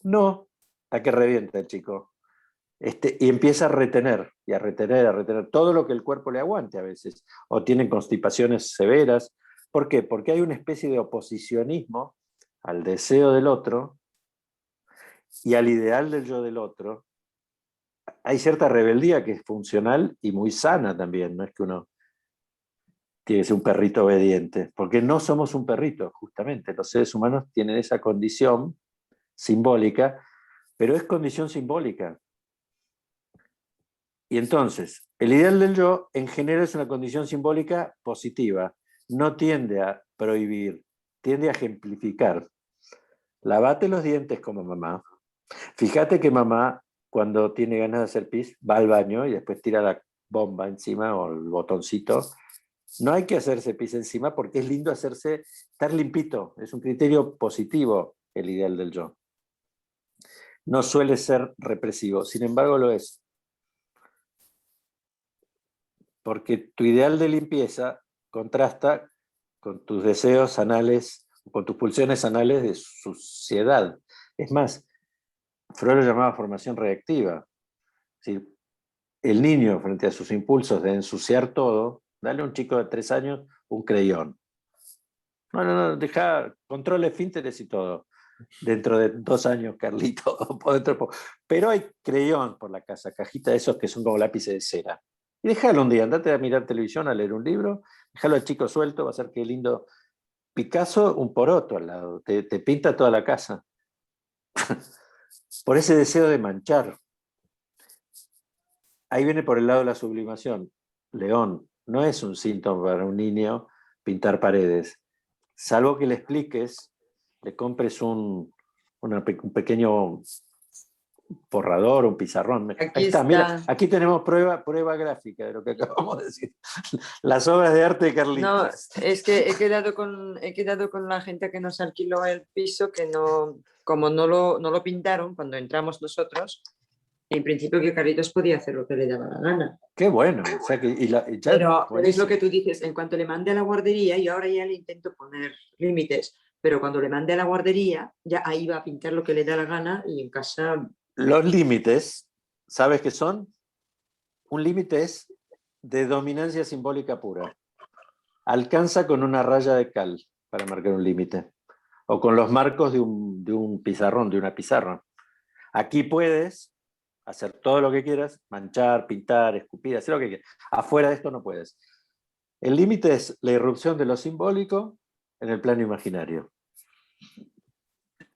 No, a que revienta el chico. Y empieza a retener, y a retener, a retener todo lo que el cuerpo le aguante a veces, o tienen constipaciones severas. ¿Por qué? Porque hay una especie de oposicionismo al deseo del otro y al ideal del yo del otro. Hay cierta rebeldía que es funcional y muy sana también, no es que uno tiene que ser un perrito obediente, porque no somos un perrito, justamente. Los seres humanos tienen esa condición simbólica, pero es condición simbólica. Y entonces, el ideal del yo en general es una condición simbólica positiva, no tiende a prohibir, tiende a ejemplificar. Lavate los dientes como mamá. Fíjate que mamá, cuando tiene ganas de hacer pis, va al baño y después tira la bomba encima o el botoncito. No hay que hacerse pis encima porque es lindo estar limpito. Es un criterio positivo el ideal del yo. No suele ser represivo, sin embargo lo es. Porque tu ideal de limpieza contrasta con tus deseos anales, con tus pulsiones anales de suciedad. Es más, Freud lo llamaba formación reactiva. Es decir, el niño, frente a sus impulsos de ensuciar todo, dale a un chico de 3 años un creyón. No, deja, control esfínteres y todo. Dentro de 2 años, Carlito. Pero hay creyón por la casa, cajita de esos que son como lápices de cera. Y déjalo un día, andate a mirar televisión, a leer un libro, déjalo al chico suelto, va a ser que lindo. Picasso, un poroto al lado, te pinta toda la casa. Por ese deseo de manchar. Ahí viene por el lado de la sublimación. León, no es un síntoma para un niño pintar paredes, salvo que le expliques, le compres un pequeño borrador, un pizarrón. Ahí Aquí está, mira, está. aquí tenemos prueba gráfica de lo que acabamos de decir. Las obras de arte de No, Carlitos. es que he quedado con la gente que nos alquiló el piso, que no, como no lo pintaron cuando entramos nosotros, en principio que Carlitos podía hacer lo que le daba la gana. Qué bueno, o sea que, y ya, Pero es lo que buenísimo. tú dices, en cuanto le mande a la guardería, y ahora ya le intento poner límites, pero cuando le mande a la guardería, ya ahí va a pintar lo que le da la gana y en casa. Los límites, ¿sabes qué son? Un límite es de dominancia simbólica pura. Alcanza con una raya de cal para marcar un límite, o con los marcos de un pizarrón, de una pizarra. Aquí puedes hacer todo lo que quieras, manchar, pintar, escupir, hacer lo que quieras. Afuera de esto no puedes. El límite es la irrupción de lo simbólico en el plano imaginario.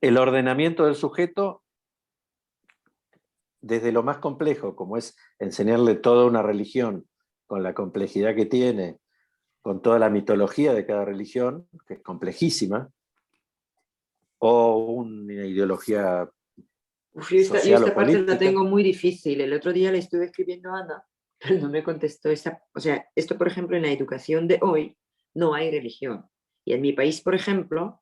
El ordenamiento del sujeto, desde lo más complejo, como es enseñarle toda una religión, con la complejidad que tiene, con toda la mitología de cada religión, que es complejísima, o una ideología Yo social o esta parte la política. tengo muy difícil. El otro día le estuve escribiendo a Ana, pero no me contestó. O sea, esto, por ejemplo, en la educación de hoy no hay religión. Y en mi país, por ejemplo,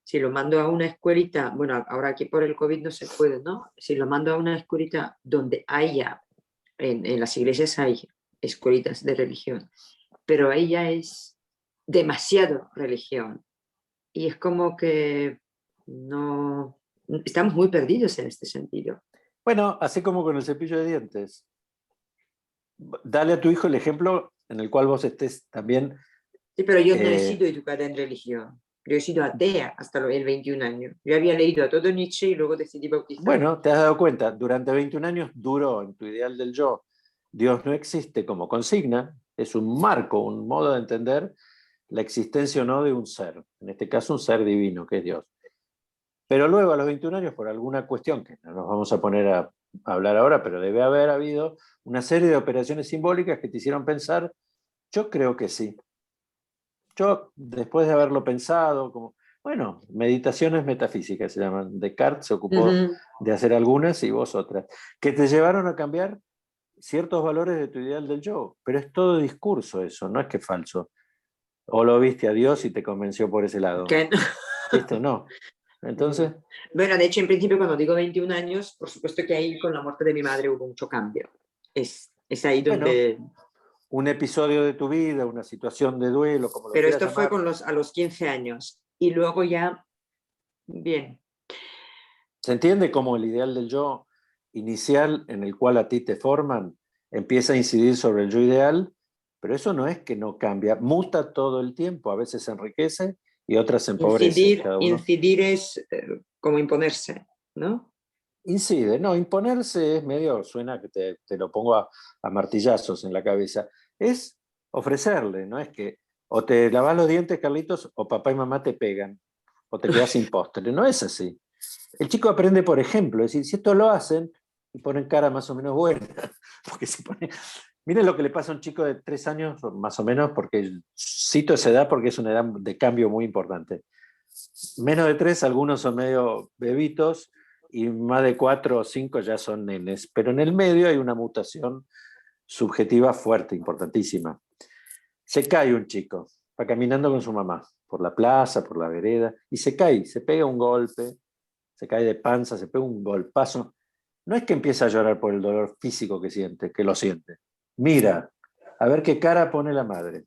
si lo mando a una escuelita, bueno, ahora aquí por el COVID no se puede, ¿no? Si lo mando a una escuelita donde haya, en las iglesias hay escuelitas de religión, pero ahí ya es demasiado religión. Y es como que no, estamos muy perdidos en este sentido. Bueno, así como con el cepillo de dientes. Dale a tu hijo el ejemplo en el cual vos estés también. Sí, pero yo no he sido educada en religión. Yo he sido atea hasta los 21 años. Yo había leído a todo Nietzsche y luego decidí bautizarme. Bueno, te has dado cuenta, durante 21 años duró en tu ideal del yo. Dios no existe como consigna, es un marco, un modo de entender la existencia o no de un ser. En este caso, un ser divino, que es Dios. Pero luego, a los 21 años, por alguna cuestión que no nos vamos a poner a hablar ahora, pero debe haber habido una serie de operaciones simbólicas que te hicieron pensar, yo creo que sí. Yo, después de haberlo pensado, como, bueno, meditaciones metafísicas se llaman. Descartes se ocupó de hacer algunas y vos otras, que te llevaron a cambiar ciertos valores de tu ideal del yo. Pero es todo discurso eso, no es que es falso. O lo viste a Dios y te convenció por ese lado. ¿Qué? ¿Viste? No. Entonces... Bueno, de hecho, en principio, cuando digo 21 años, por supuesto que ahí con la muerte de mi madre hubo mucho cambio. Es ahí donde... Bueno, un episodio de tu vida, una situación de duelo, como lo Pero quieras esto fue llamar. a los 15 años. Y luego ya, bien. ¿Se entiende cómo el ideal del yo inicial en el cual a ti te forman empieza a incidir sobre el yo ideal? Pero eso no es que no cambia, muta todo el tiempo, a veces se enriquece y otras se empobrece. Incidir es como imponerse, ¿no? Incide, no, imponerse es medio, suena que te lo pongo a martillazos en la cabeza. Es ofrecerle, no es que o te lavas los dientes, Carlitos, o papá y mamá te pegan, o te quedas sin postre. No es así. El chico aprende por ejemplo, es decir, si esto lo hacen y ponen cara más o menos buena, porque si pone... Miren lo que le pasa a un chico de 3 años, más o menos, porque cito esa edad porque es una edad de cambio muy importante. Menos de 3, algunos son medio bebitos, y más de 4 o 5 ya son nenes, pero en el medio hay una mutación subjetiva fuerte, importantísima. Se cae un chico, va caminando con su mamá, por la plaza, por la vereda, y se cae, se pega un golpe, se cae de panza, se pega un golpazo. No es que empieza a llorar por el dolor físico que siente, que lo siente. Mira, a ver qué cara pone la madre.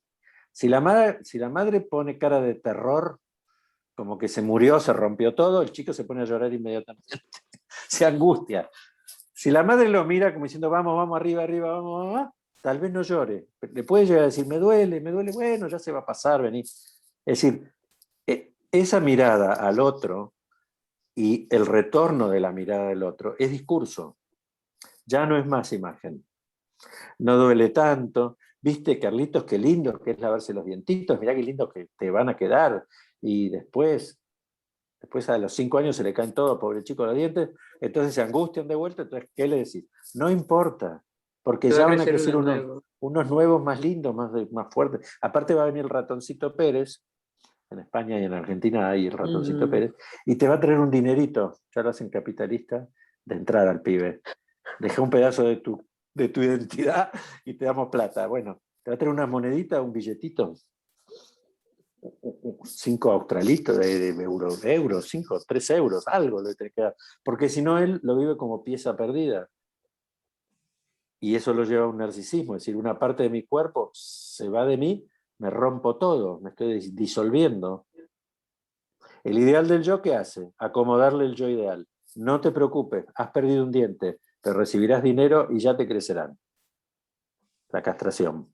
Si la madre pone cara de terror, como que se murió, se rompió todo, el chico se pone a llorar inmediatamente. Se angustia. Si la madre lo mira como diciendo, vamos, vamos, arriba, arriba, vamos, vamos, tal vez no llore. Le puede llegar a decir, me duele, bueno, ya se va a pasar, vení. Es decir, esa mirada al otro y el retorno de la mirada del otro es discurso. Ya no es más imagen. No duele tanto. ¿Viste, Carlitos, qué lindo que es lavarse los dientitos? Mirá qué lindo que te van a quedar. Y después a los 5 años se le caen todo, pobre chico, los dientes, entonces se angustian de vuelta, entonces, ¿qué le decís? No importa, porque ya van a crecer unos nuevos más lindos, más fuertes. Aparte va a venir el ratoncito Pérez, en España y en Argentina hay el ratoncito Pérez, y te va a traer un dinerito, ya lo hacen capitalista, de entrada al pibe. Deja un pedazo de tu identidad y te damos plata. Bueno, te va a traer una monedita, un billetito, 5 australitos de euros, 5, 3 euros, algo le tiene que dar. Porque si no, él lo vive como pieza perdida. Y eso lo lleva a un narcisismo, es decir, una parte de mi cuerpo se va de mí, me rompo todo, me estoy disolviendo. El ideal del yo, ¿qué hace? Acomodarle el yo ideal. No te preocupes, has perdido un diente, pero recibirás dinero y ya te crecerán. La castración.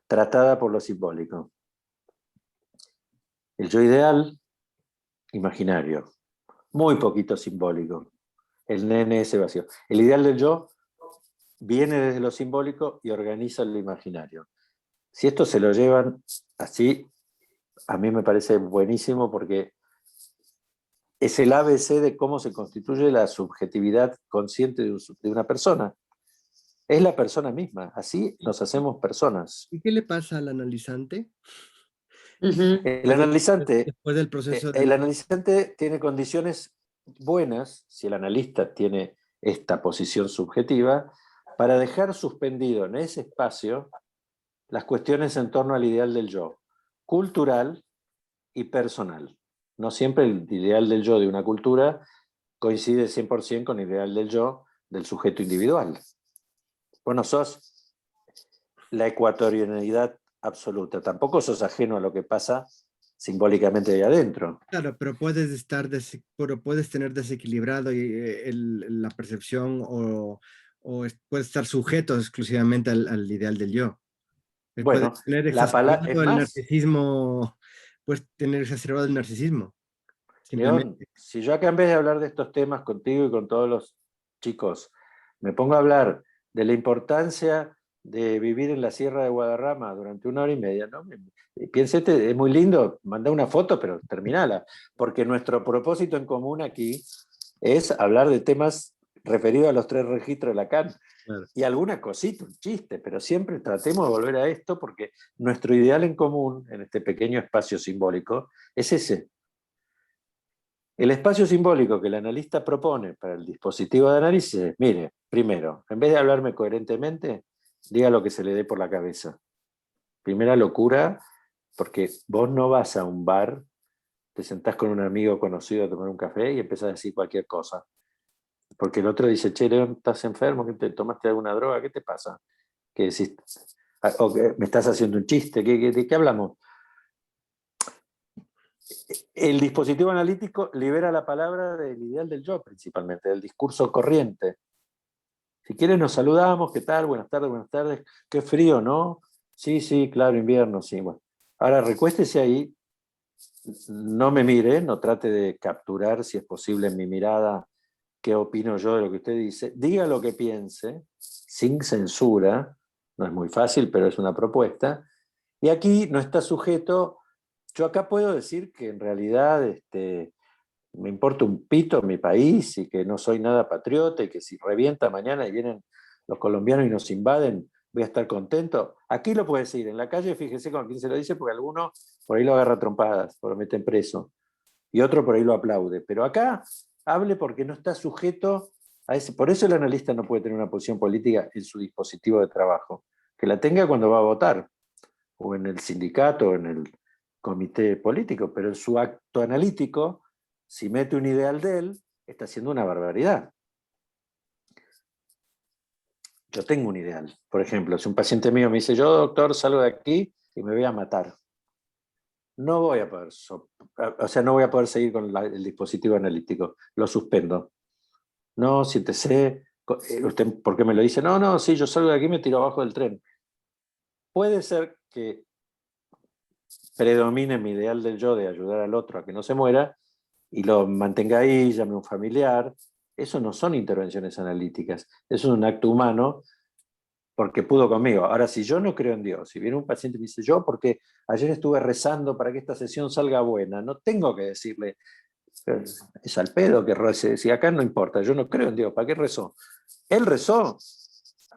Tratada por lo simbólico. El yo ideal, imaginario. Muy poquito simbólico. El nene ese vacío. El ideal del yo viene desde lo simbólico y organiza lo imaginario. Si esto se lo llevan así, a mí me parece buenísimo porque es el ABC de cómo se constituye la subjetividad consciente de una persona. Es la persona misma, así nos hacemos personas. ¿Y qué le pasa al analizante? Ujú. El analizante, Después del proceso el analizante tiene condiciones buenas, si el analista tiene esta posición subjetiva, para dejar suspendido en ese espacio las cuestiones en torno al ideal del yo, cultural y personal. No siempre el ideal del yo de una cultura coincide 100% con el ideal del yo del sujeto individual. Vos no sos la ecuatorianidad absoluta, tampoco sos ajeno a lo que pasa simbólicamente ahí adentro. Claro, pero puedes pero puedes tener desequilibrado la percepción puedes estar sujeto exclusivamente al ideal del yo. Puedes Bueno, tener la palabra, es exacerbado el más, narcisismo, puedes tener exacerbado el narcisismo, León, simplemente. si yo acá en vez de hablar de estos temas contigo y con todos los chicos, me pongo a hablar de la importancia de vivir en la Sierra de Guadarrama durante 1 hora y media, ¿no? Piénsete, es muy lindo, manda una foto, pero terminala, porque nuestro propósito en común aquí es hablar de temas referidos a los 3 registros de Lacan. Claro. Y alguna cosita, un chiste, pero siempre tratemos de volver a esto porque nuestro ideal en común en este pequeño espacio simbólico es ese. El espacio simbólico que el analista propone para el dispositivo de análisis es, mire, primero, en vez de hablarme coherentemente, diga lo que se le dé por la cabeza. Primera locura, porque vos no vas a un bar, te sentás con un amigo conocido a tomar un café y empezás a decir cualquier cosa. Porque el otro dice, che, León, ¿estás enfermo? ¿Qué te tomaste alguna droga? ¿Qué te pasa? ¿Qué decís? ¿O me estás haciendo un chiste? ¿De qué hablamos? El dispositivo analítico libera la palabra del ideal del yo, principalmente, del discurso corriente. Si quieren nos saludamos, ¿qué tal? Buenas tardes. Qué frío, ¿no? Sí, sí, claro, invierno, sí. Bueno. Ahora recuéstese ahí, no me mire, no trate de capturar, si es posible, en mi mirada, qué opino yo de lo que usted dice. Diga lo que piense, sin censura, no es muy fácil, pero es una propuesta. Y aquí no está sujeto, yo acá puedo decir que en realidad me importa un pito mi país y que no soy nada patriota y que si revienta mañana y vienen los colombianos y nos invaden, voy a estar contento. Aquí lo puede decir, en la calle fíjese con quién se lo dice porque alguno por ahí lo agarra a trompadas, lo meten preso y otro por ahí lo aplaude. Pero acá hable porque no está sujeto a ese. Por eso el analista no puede tener una posición política en su dispositivo de trabajo. Que la tenga cuando va a votar, o en el sindicato, o en el comité político, pero en su acto analítico, si mete un ideal de él, está haciendo una barbaridad. Yo tengo un ideal. Por ejemplo, si un paciente mío me dice, yo doctor salgo de aquí y me voy a matar, no voy a poder, no voy a poder seguir con el dispositivo analítico, lo suspendo. No, siéntese, ¿usted por qué me lo dice? No, sí, yo salgo de aquí y me tiro abajo del tren. Puede ser que predomine mi ideal del yo de ayudar al otro a que no se muera y lo mantenga ahí, llame a un familiar. Eso no son intervenciones analíticas, eso es un acto humano porque pudo conmigo. Ahora, si yo no creo en Dios, si viene un paciente y me dice, yo porque ayer estuve rezando para que esta sesión salga buena, no tengo que decirle, es al pedo que rece, si acá no importa, yo no creo en Dios, ¿para qué rezó? Él rezó,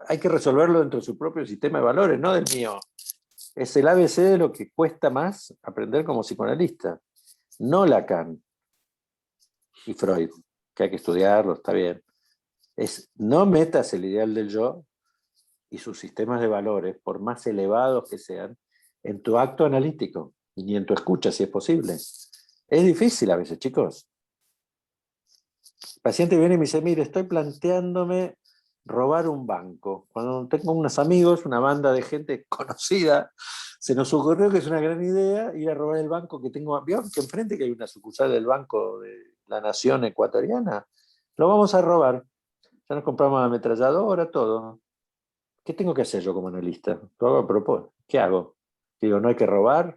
hay que resolverlo dentro de su propio sistema de valores, no del mío. Es el ABC de lo que cuesta más aprender como psicoanalista, no Lacan y Freud, que hay que estudiarlo, está bien. Es no metas el ideal del yo y sus sistemas de valores, por más elevados que sean, en tu acto analítico, ni en tu escucha, si es posible. Es difícil a veces, chicos. El paciente viene y me dice, mire, estoy planteándome robar un banco. Cuando tengo unos amigos, una banda de gente conocida, se nos ocurrió que es una gran idea ir a robar el banco que tengo. ¿Vieron que enfrente que hay una sucursal del Banco de la Nación Ecuatoriana? Lo vamos a robar. Ya nos compramos la ametralladora, todo. ¿Qué tengo que hacer yo como analista? Lo hago a propósito. ¿Qué hago? Digo, no hay que robar,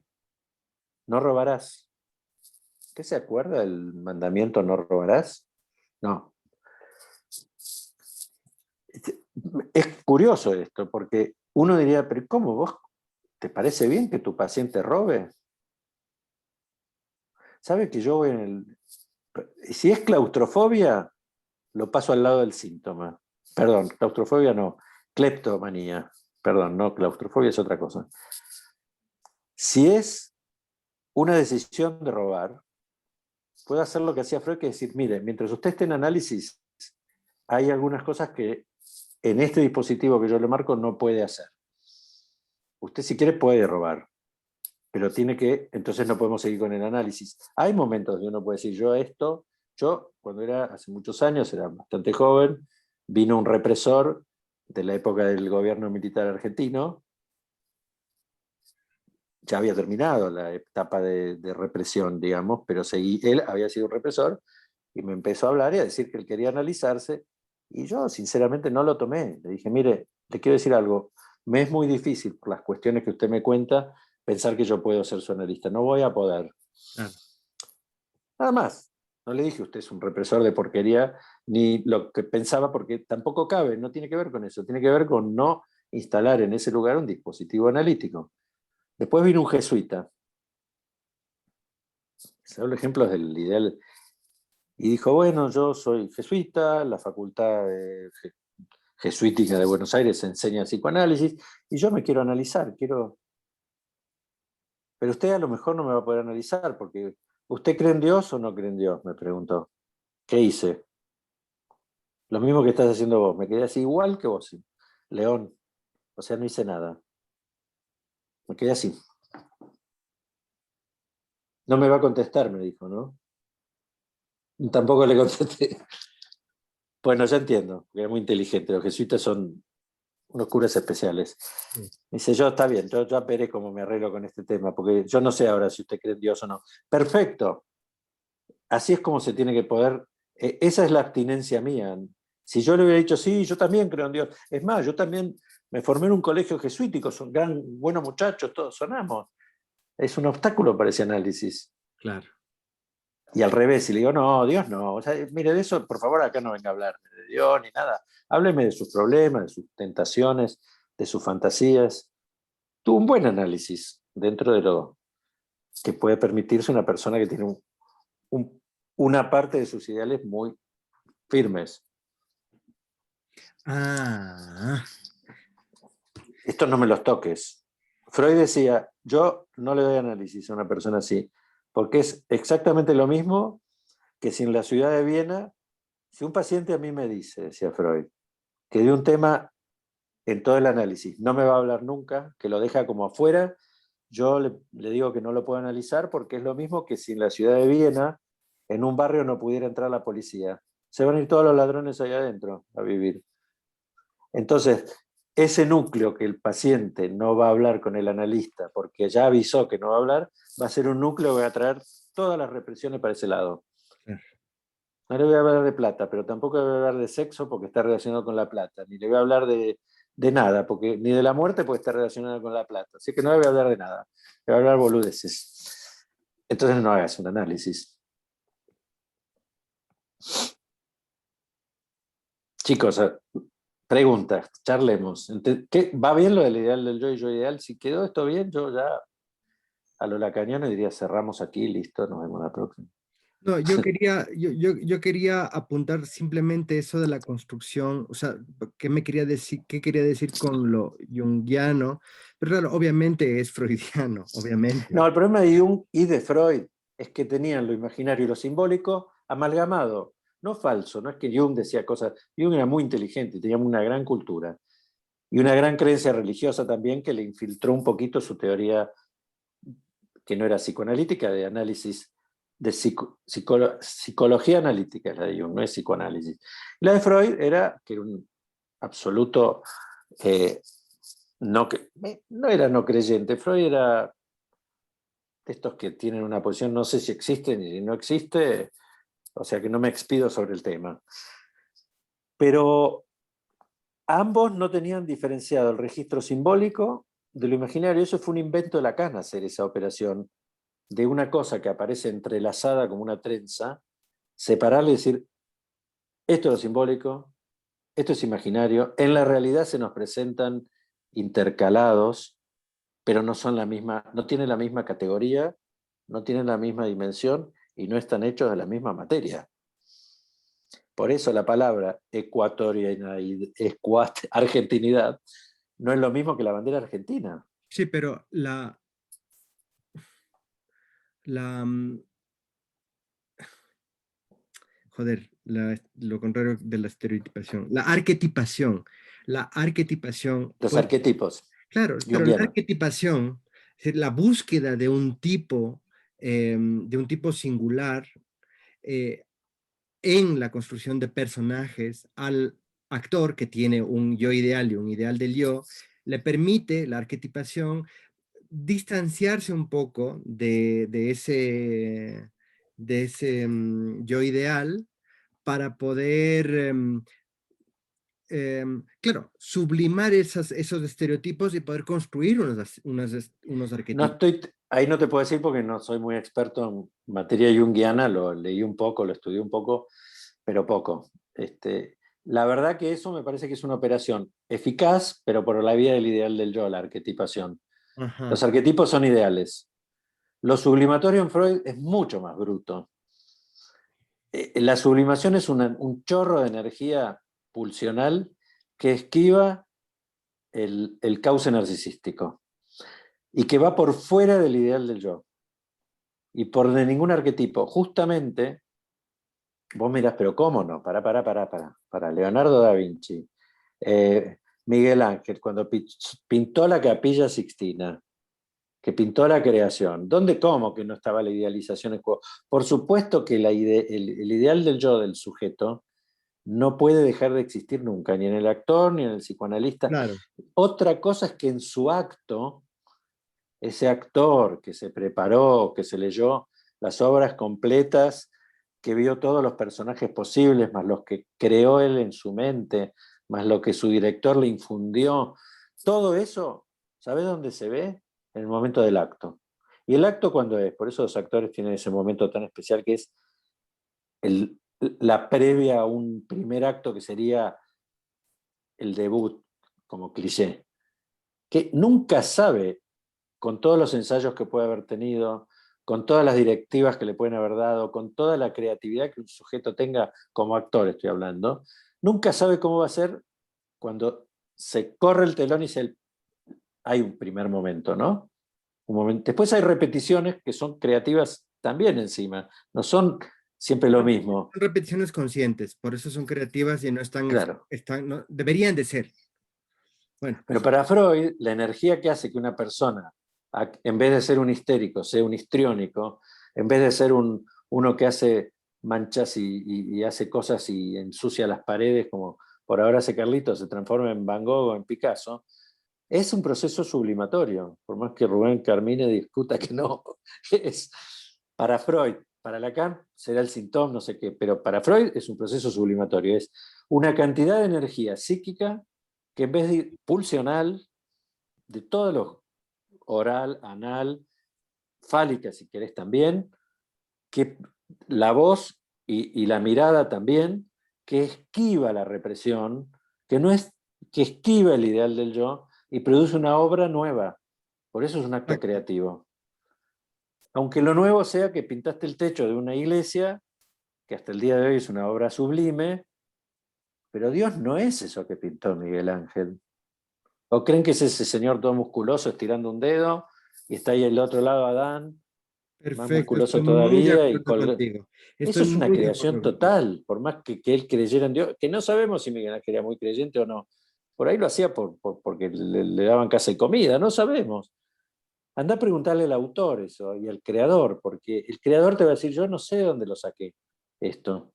no robarás. ¿Qué se acuerda del mandamiento no robarás? No. Es curioso esto, porque uno diría, pero ¿cómo vos ¿te parece bien que tu paciente robe? ¿Sabe que yo voy en el... Si es claustrofobia, lo paso al lado del síntoma. Perdón, claustrofobia no, cleptomanía. Perdón, no, claustrofobia es otra cosa. Si es una decisión de robar, puedo hacer lo que hacía Freud, que es decir, mire, mientras usted esté en análisis, hay algunas cosas que en este dispositivo que yo le marco no puede hacer. Usted si quiere puede robar, pero tiene que, entonces no podemos seguir con el análisis. Hay momentos donde uno puede decir, yo cuando era hace muchos años, era bastante joven, vino un represor de la época del gobierno militar argentino, ya había terminado la etapa de represión, digamos, pero él había sido un represor y me empezó a hablar y a decir que él quería analizarse y yo sinceramente no lo tomé. Le dije, mire, le quiero decir algo, me es muy difícil por las cuestiones que usted me cuenta pensar que yo puedo ser su analista, no voy a poder. Claro. Nada más. No le dije, usted es un represor de porquería, ni lo que pensaba, porque tampoco cabe, no tiene que ver con eso, tiene que ver con no instalar en ese lugar un dispositivo analítico. Después vino un jesuita, se habla ejemplos del ideal, y dijo, bueno, yo soy jesuita, la facultad jesuítica de Buenos Aires enseña psicoanálisis, y yo me quiero analizar, pero usted a lo mejor no me va a poder analizar, porque ¿usted cree en Dios o no cree en Dios? Me preguntó. ¿Qué hice? Lo mismo que estás haciendo vos, me quedé así igual que vos, León, o sea, no hice nada, me quedé así. No me va a contestar, me dijo, ¿no? Tampoco le contesté. Bueno, ya entiendo, que es muy inteligente, los jesuitas son unos curas especiales. Sí. Dice, yo está bien, yo ya veré cómo me arreglo con este tema, porque yo no sé ahora si usted cree en Dios o no. Perfecto, así es como se tiene que poder, esa es la abstinencia mía. Si yo le hubiera dicho, sí, yo también creo en Dios, es más, yo también me formé en un colegio jesuítico, son buenos muchachos, todos sonamos. Es un obstáculo para ese análisis. Claro. Y al revés, si le digo, no, Dios no, o sea, mire, de eso, por favor, acá no venga a hablarme de Dios ni nada. Hábleme de sus problemas, de sus tentaciones, de sus fantasías. Tuvo un buen análisis dentro de lo que puede permitirse una persona que tiene una parte de sus ideales muy firmes. Ah, Estos no me los toques. Freud decía, yo no le doy análisis a una persona así, porque es exactamente lo mismo que si en la ciudad de Viena, si un paciente a mí me dice, decía Freud, que de un tema en todo el análisis no me va a hablar nunca, que lo deja como afuera, yo le digo que no lo puedo analizar porque es lo mismo que si en la ciudad de Viena, en un barrio no pudiera entrar la policía. Se van a ir todos los ladrones ahí adentro a vivir. Entonces, ese núcleo que el paciente no va a hablar con el analista porque ya avisó que no va a hablar, va a ser un núcleo que va a traer todas las represiones para ese lado. No le voy a hablar de plata, pero tampoco le voy a hablar de sexo porque está relacionado con la plata, ni le voy a hablar de nada, porque, ni de la muerte porque está relacionado con la plata. Así que no le voy a hablar de nada, le voy a hablar boludeces. Entonces no hagas un análisis. Chicos, preguntas, charlemos. ¿Qué, ¿va bien lo del ideal del yo y yo ideal? Si quedó esto bien, yo ya a lo lacaniano diría cerramos aquí, listo, nos vemos la próxima. no, yo quería apuntar simplemente eso de la construcción, o sea, qué quería decir con lo junguiano, pero claro, obviamente es freudiano, obviamente. No, el problema de Jung y de Freud es que tenían lo imaginario y lo simbólico amalgamado, no falso, no es que Jung decía cosas, Jung era muy inteligente, tenía una gran cultura y una gran creencia religiosa también que le infiltró un poquito su teoría que no era psicoanalítica, de análisis, de psicología analítica, la de Jung, no es psicoanálisis. La de Freud era que era un absoluto, no era no creyente, Freud era de estos que tienen una posición, no sé si existe ni si no existe, o sea que no me expido sobre el tema. Pero ambos no tenían diferenciado el registro simbólico de lo imaginario. Eso fue un invento de Lacan, hacer esa operación de una cosa que aparece entrelazada como una trenza, separarle y decir, esto es lo simbólico, esto es imaginario, en la realidad se nos presentan intercalados pero no son la misma, no tienen la misma categoría, no tienen la misma dimensión y no están hechos de la misma materia. Por eso la palabra argentinidad no es lo mismo que la bandera argentina. Sí, pero la joder, lo contrario de la estereotipación, la arquetipación. Los arquetipos Claro, pero la junguianos. arquetipación, es decir, la búsqueda de un tipo singular eh, en la construcción de personajes al actor que tiene un yo ideal y un ideal del yo, le permite la arquetipación distanciarse un poco de ese yo ideal para poder, claro, sublimar esos estereotipos y poder construir unos No arquetipos. estoy, ahí no te puedo decir porque no soy muy experto en materia junguiana, lo leí un poco, lo estudié un poco, pero poco. La verdad que eso me parece que es una operación eficaz, pero por la vía del ideal del yo, la arquetipación. Los Ajá, arquetipos son ideales. Lo sublimatorio en Freud es mucho más bruto. La sublimación es un chorro de energía pulsional que esquiva el cauce narcisístico y que va por fuera del ideal del yo y por de ningún arquetipo. Justamente, vos mirás, pero ¿cómo no? Para Leonardo da Vinci, Miguel Ángel, cuando pintó la Capilla Sixtina, que pintó la creación, ¿dónde cómo que no estaba la idealización en juego? Por supuesto que el ideal del yo del sujeto no puede dejar de existir nunca, ni en el actor, ni en el psicoanalista. claro. Otra cosa es que en su acto, ese actor que se preparó, que se leyó las obras completas, que vio todos los personajes posibles, más los que creó él en su mente, más lo que su director le infundió, todo eso, ¿sabes dónde se ve? En el momento del acto. ¿Y el acto cuándo es? Por eso los actores tienen ese momento tan especial que es la previa a un primer acto que sería el debut, como cliché, que nunca sabe, con todos los ensayos que puede haber tenido, con todas las directivas que le pueden haber dado, con toda la creatividad que un sujeto tenga como actor, estoy hablando, nunca sabe cómo va a ser cuando se corre el telón y hay un primer momento, ¿no? Un momento. Después hay repeticiones que son creativas también encima, no son siempre lo mismo. Son repeticiones conscientes, por eso son creativas y no Claro. deberían de ser. Bueno, Pero para Freud, la energía que hace que una persona, en vez de ser un histérico, sea un histriónico, en vez de ser uno que hace manchas y hace cosas y ensucia las paredes, como por ahora hace Carlito, se transforma en Van Gogh o en Picasso, es un proceso sublimatorio, por más que Rubén Carmine discuta que no. Es para Freud, para Lacan será el síntoma, no sé qué, pero para Freud es un proceso sublimatorio, es una cantidad de energía psíquica que en vez de pulsional, de todo lo oral, anal, fálica si querés también, que la voz y la mirada también, que esquiva la represión, que no es, que esquiva el ideal del yo y produce una obra nueva. Por eso es un acto exacto. creativo. Aunque lo nuevo sea que pintaste el techo de una iglesia, que hasta el día de hoy es una obra sublime, pero Dios no es eso que pintó Miguel Ángel. ¿O creen que es ese señor todo musculoso estirando un dedo y está ahí al otro lado Adán, más Perfecto, musculoso estoy muy de todavía? acuerdo contigo. Eso Estoy es una muy de creación acuerdo contigo. total, por más que él creyera en Dios, que no sabemos si Miguel Ángel era muy creyente o no. Por ahí lo hacía porque le daban casa y comida, no sabemos. Anda a preguntarle al autor eso y al creador, porque el creador te va a decir, yo no sé dónde lo saqué esto.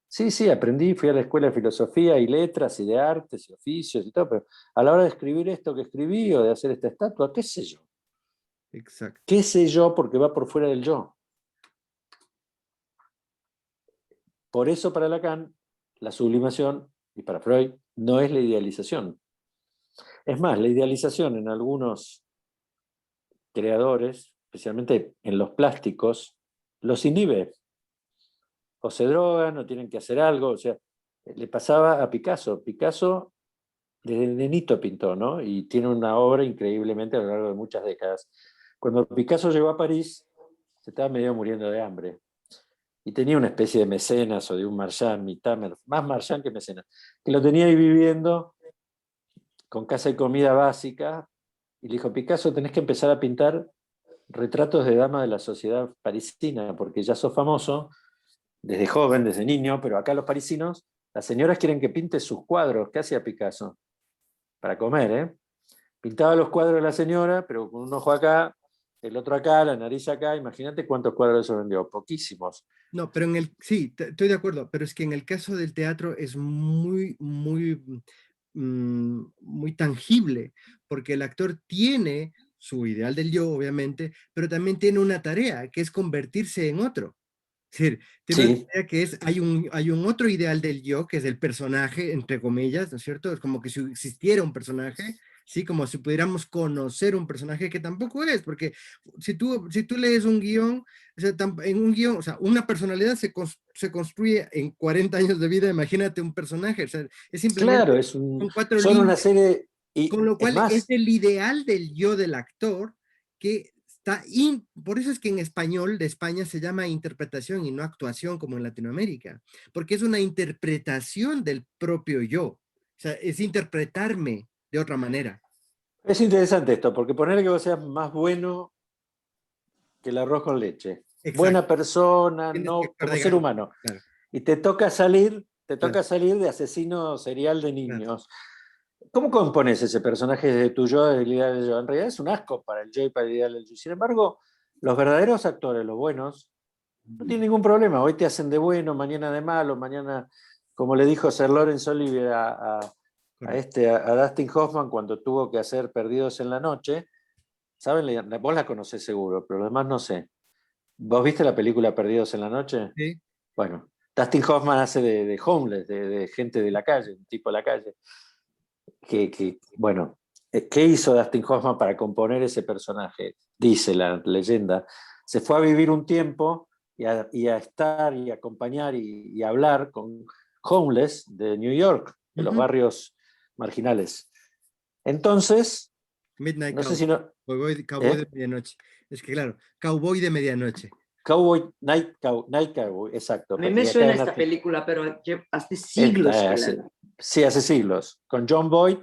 Sí, sí, aprendí, fui a la escuela de filosofía y letras y de artes y oficios y todo, pero a la hora de escribir esto que escribí o de hacer esta estatua, qué sé yo. Exacto. ¿Qué sé yo? Porque va por fuera del yo. Por eso para Lacan, la sublimación, y para Freud, no es la idealización. Es más, la idealización en algunos creadores, especialmente en los plásticos, los inhibe. O se drogan, o tienen que hacer algo. O sea, le pasaba a Picasso. Picasso desde nenito pintó, ¿no? Y tiene una obra increíblemente a lo largo de muchas décadas. Cuando Picasso llegó a París, se estaba medio muriendo de hambre. Y tenía una especie de mecenas o de un marchand, más marchand que mecenas, que lo tenía ahí viviendo con casa y comida básica. Y le dijo, Picasso, tenés que empezar a pintar retratos de damas de la sociedad parisina, porque ya sos famoso desde joven, desde niño, pero acá los parisinos, las señoras quieren que pinte sus cuadros. ¿Qué hacía Picasso? Para comer, ¿eh? Pintaba los cuadros de la señora, pero con un ojo acá, el otro acá, la nariz acá. Imagínate cuántos cuadros eso vendió. Poquísimos. No, pero sí, estoy de acuerdo, pero es que en el caso del teatro es muy tangible, porque el actor tiene su ideal del yo, obviamente, pero también tiene una tarea, que es convertirse en otro. Es decir, tiene una Sí, tarea que es, hay un otro ideal del yo, que es el personaje, entre comillas, ¿no es cierto? Es como que si existiera un personaje, ¿sí? Como si pudiéramos conocer un personaje que tampoco es, porque si tú lees un guión, o sea, en un guión, o sea, una personalidad se construye en 40 años de vida, imagínate un personaje, o sea, es claro, simplemente, son cuatro son una líneas, serie, con y lo es cual es más, el ideal del yo del actor que por eso es que en español de España se llama interpretación y no actuación como en Latinoamérica, porque es una interpretación del propio yo, o sea, es interpretarme de otra manera. es interesante esto, porque ponerle que vos seas más bueno que el arroz con leche, Exacto, buena persona, tienes que no actuar como de ser Gandhi. humano, Claro, y te toca salir claro, de asesino serial de claro. niños. ¿Cómo compones ese personaje de tu yo, del ideal del yo? En realidad es un asco para el yo y para el ideal del yo. Sin embargo, los verdaderos actores, los buenos, no tienen ningún problema. Hoy te hacen de bueno, mañana de malo, mañana, como le dijo Sir Laurence Olivier Correcto. a Dustin Hoffman cuando tuvo que hacer Perdidos en la Noche. ¿Saben? Vos la conocés seguro, pero los demás no sé. ¿Vos viste la película Perdidos en la Noche? Sí, Bueno, Dustin Hoffman hace de homeless, de gente de la calle, un tipo de la calle. Bueno, ¿qué hizo Dustin Hoffman para componer ese personaje? Dice la leyenda. Se fue a vivir un tiempo y a estar y acompañar y hablar con homeless de New York, de los ujú. barrios marginales. Entonces, Midnight no sé Cowboy, si no. Cowboy de ¿Eh? medianoche. Es que claro, Cowboy de medianoche. Night Cowboy, exacto. A mí me Y acá suena en esta película, pero hace esta, siglos que la... sí, hace siglos, con John Boyd,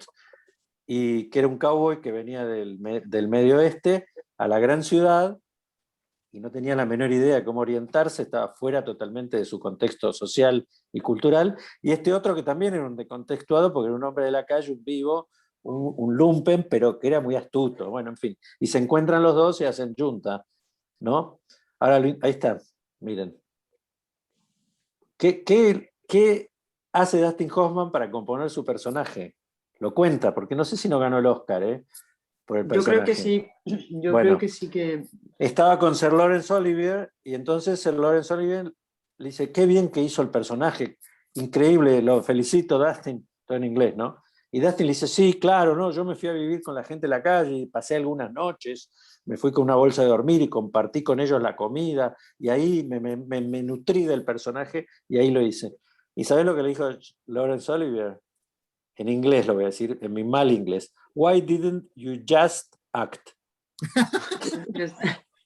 y que era un cowboy que venía del medio oeste a la gran ciudad y no tenía la menor idea de cómo orientarse, estaba fuera totalmente de su contexto social y cultural, y este otro que también era un decontextuado porque era un hombre de la calle, un vivo, un lumpen, pero que era muy astuto, bueno, en fin, y se encuentran los dos y hacen junta, ¿no? Ahora, ahí está, miren. ¿Qué hace Dustin Hoffman para componer su personaje? Lo cuenta, porque no sé si no ganó el Oscar, por el Yo creo que personaje. sí, yo creo Bueno, que sí que... estaba con Sir Laurence Olivier y entonces Sir Laurence Olivier le dice, qué bien que hizo el personaje, increíble, lo felicito, Dustin, todo en inglés, ¿no? Y Dustin le dice, sí, claro, no, yo me fui a vivir con la gente en la calle y pasé algunas noches, me fui con una bolsa de dormir y compartí con ellos la comida y ahí me nutrí del personaje y ahí lo hice. ¿Y sabes lo que le dijo Laurence Olivier? En inglés lo voy a decir, en mi mal inglés. Why didn't you just act? Qué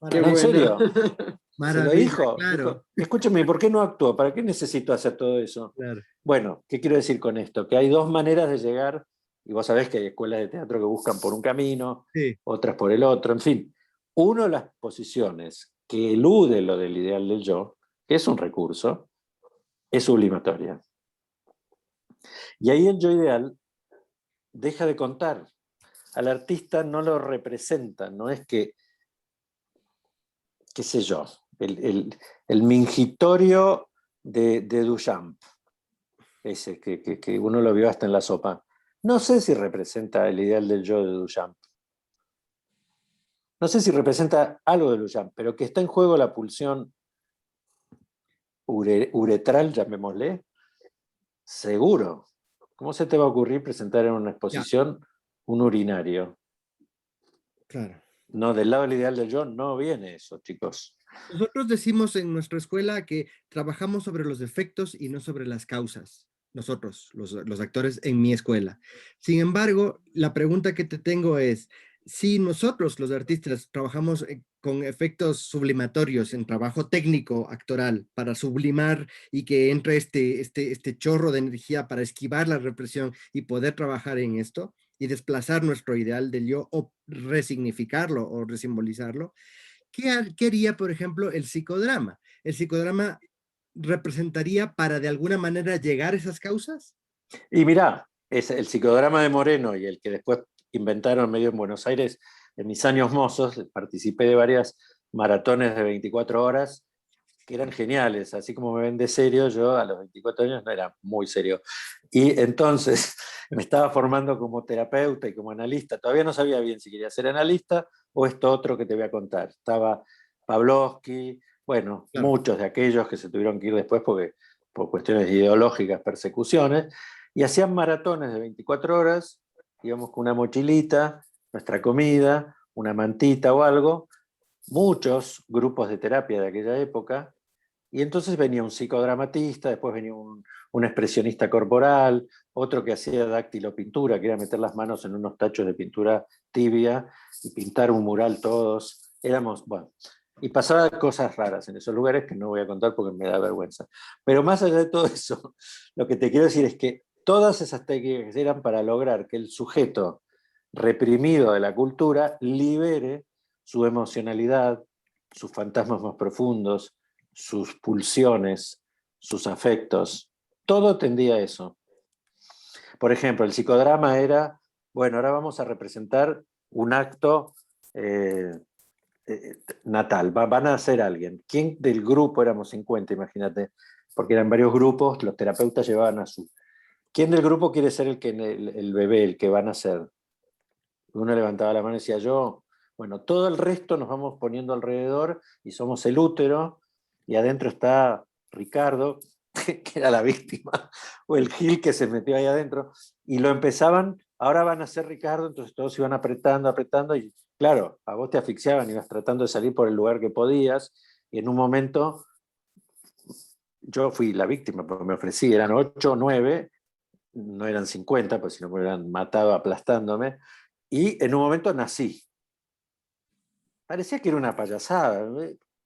No, en Maravilla, bueno. serio. Se lo maravilla, dijo. claro, Dijo, escúcheme, ¿por qué no actuó? ¿Para qué necesito hacer todo eso? claro. Bueno, ¿qué quiero decir con esto? Que hay dos maneras de llegar, y vos sabés que hay escuelas de teatro que buscan por un camino, Sí. otras por el otro, en fin. Uno, las posiciones que elude lo del ideal del yo, que es un recurso, es sublimatoria. Y ahí el yo ideal deja de contar. Al artista no lo representa, no es que, qué sé yo, el mingitorio de Duchamp, ese que uno lo vio hasta en la sopa. No sé si representa el ideal del yo de Duchamp. No sé si representa algo de Duchamp, pero que está en juego la pulsión uretral, llamémosle, seguro. ¿Cómo se te va a ocurrir presentar en una Ya, exposición un urinario? claro. No, del lado del ideal del yo no viene eso, chicos. Nosotros decimos en nuestra escuela que trabajamos sobre los efectos y no sobre las causas. nosotros, los actores en mi escuela. Sin embargo, la pregunta que te tengo es, si nosotros, los artistas, trabajamos con efectos sublimatorios en trabajo técnico actoral para sublimar y que entre este chorro de energía para esquivar la represión y poder trabajar en esto y desplazar nuestro ideal del yo o resignificarlo o resimbolizarlo, ¿qué haría, por ejemplo, el psicodrama? ¿El psicodrama representaría para de alguna manera llegar a esas causas? Y mirá, es el psicodrama de Moreno y el que después inventaron medio en Buenos Aires, en mis años mozos, participé de varias maratones de 24 horas que eran geniales, así como me ven de serio, yo a los 24 años no era muy serio. Y entonces me estaba formando como terapeuta y como analista, todavía no sabía bien si quería ser analista o esto otro que te voy a contar. Estaba Pavlovsky, bueno, Claro. muchos de aquellos que se tuvieron que ir después porque, por cuestiones ideológicas, persecuciones, y hacían maratones de 24 horas, íbamos con una mochilita, nuestra comida, una mantita o algo, muchos grupos de terapia de aquella época, y entonces venía un psicodramatista, después venía un expresionista corporal, otro que hacía dactilopintura, que era meter las manos en unos tachos de pintura tibia y pintar un mural todos. Éramos, bueno, y pasaban cosas raras en esos lugares que no voy a contar porque me da vergüenza. Pero más allá de todo eso, lo que te quiero decir es que todas esas técnicas eran para lograr que el sujeto reprimido de la cultura libere su emocionalidad, sus fantasmas más profundos, sus pulsiones, sus afectos. Todo tendía a eso. Por ejemplo, el psicodrama era, bueno, ahora vamos a representar un acto natal, van a ser alguien. ¿Quién del grupo? Éramos 50, imagínate, porque eran varios grupos, los terapeutas llevaban a su... ¿Quién del grupo quiere ser el bebé, el que van a ser? Uno levantaba la mano y decía yo, bueno, todo el resto nos vamos poniendo alrededor y somos el útero, y adentro está Ricardo, que era la víctima, o el Gil que se metió ahí adentro, y lo empezaban, ahora van a ser Ricardo, entonces todos iban apretando, apretando, y claro, a vos te asfixiaban, ibas tratando de salir por el lugar que podías, y en un momento yo fui la víctima, porque me ofrecí, eran 8 o 9, no eran 50, pues si no me hubieran matado aplastándome, y en un momento nací. Parecía que era una payasada,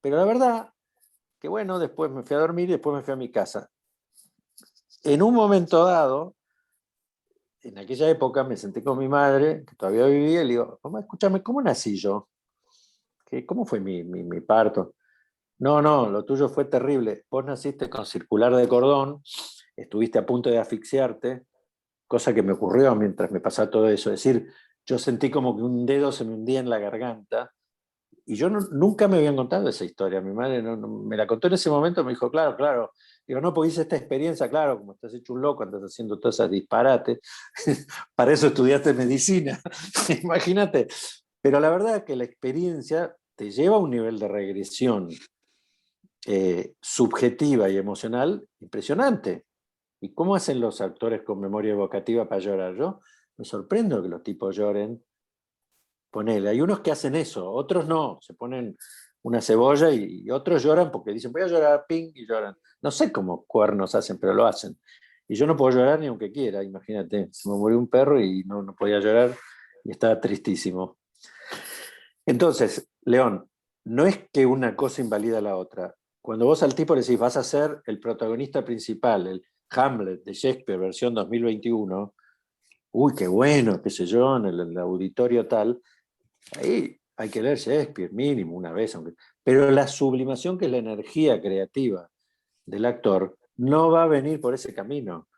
pero la verdad que bueno, después me fui a dormir y después me fui a mi casa. En un momento dado, en aquella época me senté con mi madre, que todavía vivía, y le digo, mamá, escúchame, ¿cómo nací yo? ¿Cómo fue mi parto? No, no, lo tuyo fue terrible. Vos naciste con circular de cordón, estuviste a punto de asfixiarte, cosa que me ocurrió mientras me pasaba todo eso. Es decir, yo sentí como que un dedo se me hundía en la garganta. Y yo nunca me habían contado esa historia. Mi madre me la contó en ese momento, me dijo, claro, claro. Digo, no, porque hice esta experiencia, claro, como estás hecho un loco, andas haciendo todas esas disparates. Para eso estudiaste medicina, imagínate. Pero la verdad es que la experiencia te lleva a un nivel de regresión subjetiva y emocional impresionante. ¿Y cómo hacen los actores con memoria evocativa para llorar? Yo me sorprendo que los tipos lloren. Ponele, hay unos que hacen eso, otros no, se ponen una cebolla y otros lloran porque dicen, voy a llorar, ping, y lloran. No sé cómo cuernos hacen, pero lo hacen. Y yo no puedo llorar ni aunque quiera, imagínate, se me murió un perro y no podía llorar y estaba tristísimo. Entonces, León, no es que una cosa invalida la otra. Cuando vos al tipo le decís, vas a ser el protagonista principal, el Hamlet de Shakespeare, versión 2021, uy, qué bueno, qué sé yo, en el auditorio tal, ahí hay que leer Shakespeare mínimo una vez, aunque... pero la sublimación, que es la energía creativa del actor, no va a venir por ese camino.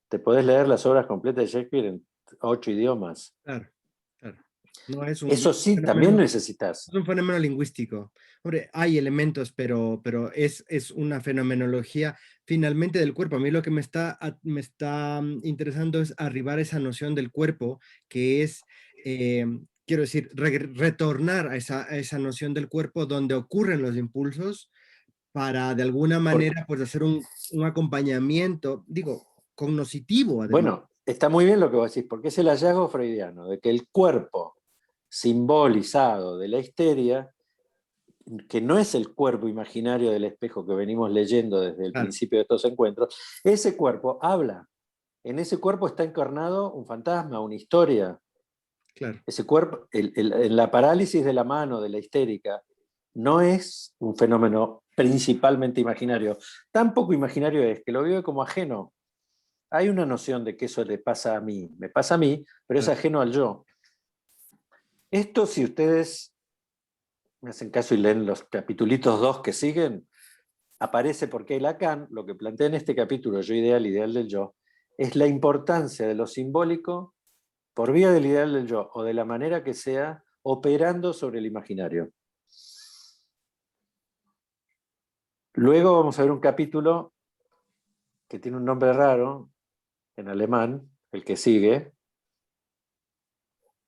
Te podés leer las obras completas de Shakespeare en 8 idiomas. Claro, claro. No es Eso sí, también fenómeno, necesitas. es un fenómeno lingüístico. Hombre, hay elementos, pero es una fenomenología finalmente del cuerpo. A mí lo que me está interesando es arribar a esa noción del cuerpo, que es, quiero decir, retornar a esa noción del cuerpo donde ocurren los impulsos para de alguna Porque, manera pues hacer un acompañamiento, digo, cognoscitivo además. bueno, está muy bien lo que vos decís, porque es el hallazgo freudiano de que el cuerpo simbolizado de la histeria, que no es el cuerpo imaginario del espejo que venimos leyendo desde el Claro, principio de estos encuentros, ese cuerpo habla. en ese cuerpo está encarnado un fantasma, una historia. Claro. Ese cuerpo, en la parálisis de la mano, de la histérica, no es un fenómeno principalmente imaginario. Tampoco imaginario es, que lo vive como ajeno. Hay una noción de que eso le pasa a mí, me pasa a mí, pero es Claro. ajeno al yo. Esto, si ustedes me hacen caso y leen los capitulitos 2 que siguen, aparece porque Lacan, lo que plantea en este capítulo, Yo ideal, ideal del yo, es la importancia de lo simbólico por vía del ideal del yo, o de la manera que sea, operando sobre el imaginario. Luego vamos a ver un capítulo que tiene un nombre raro, en alemán, el que sigue,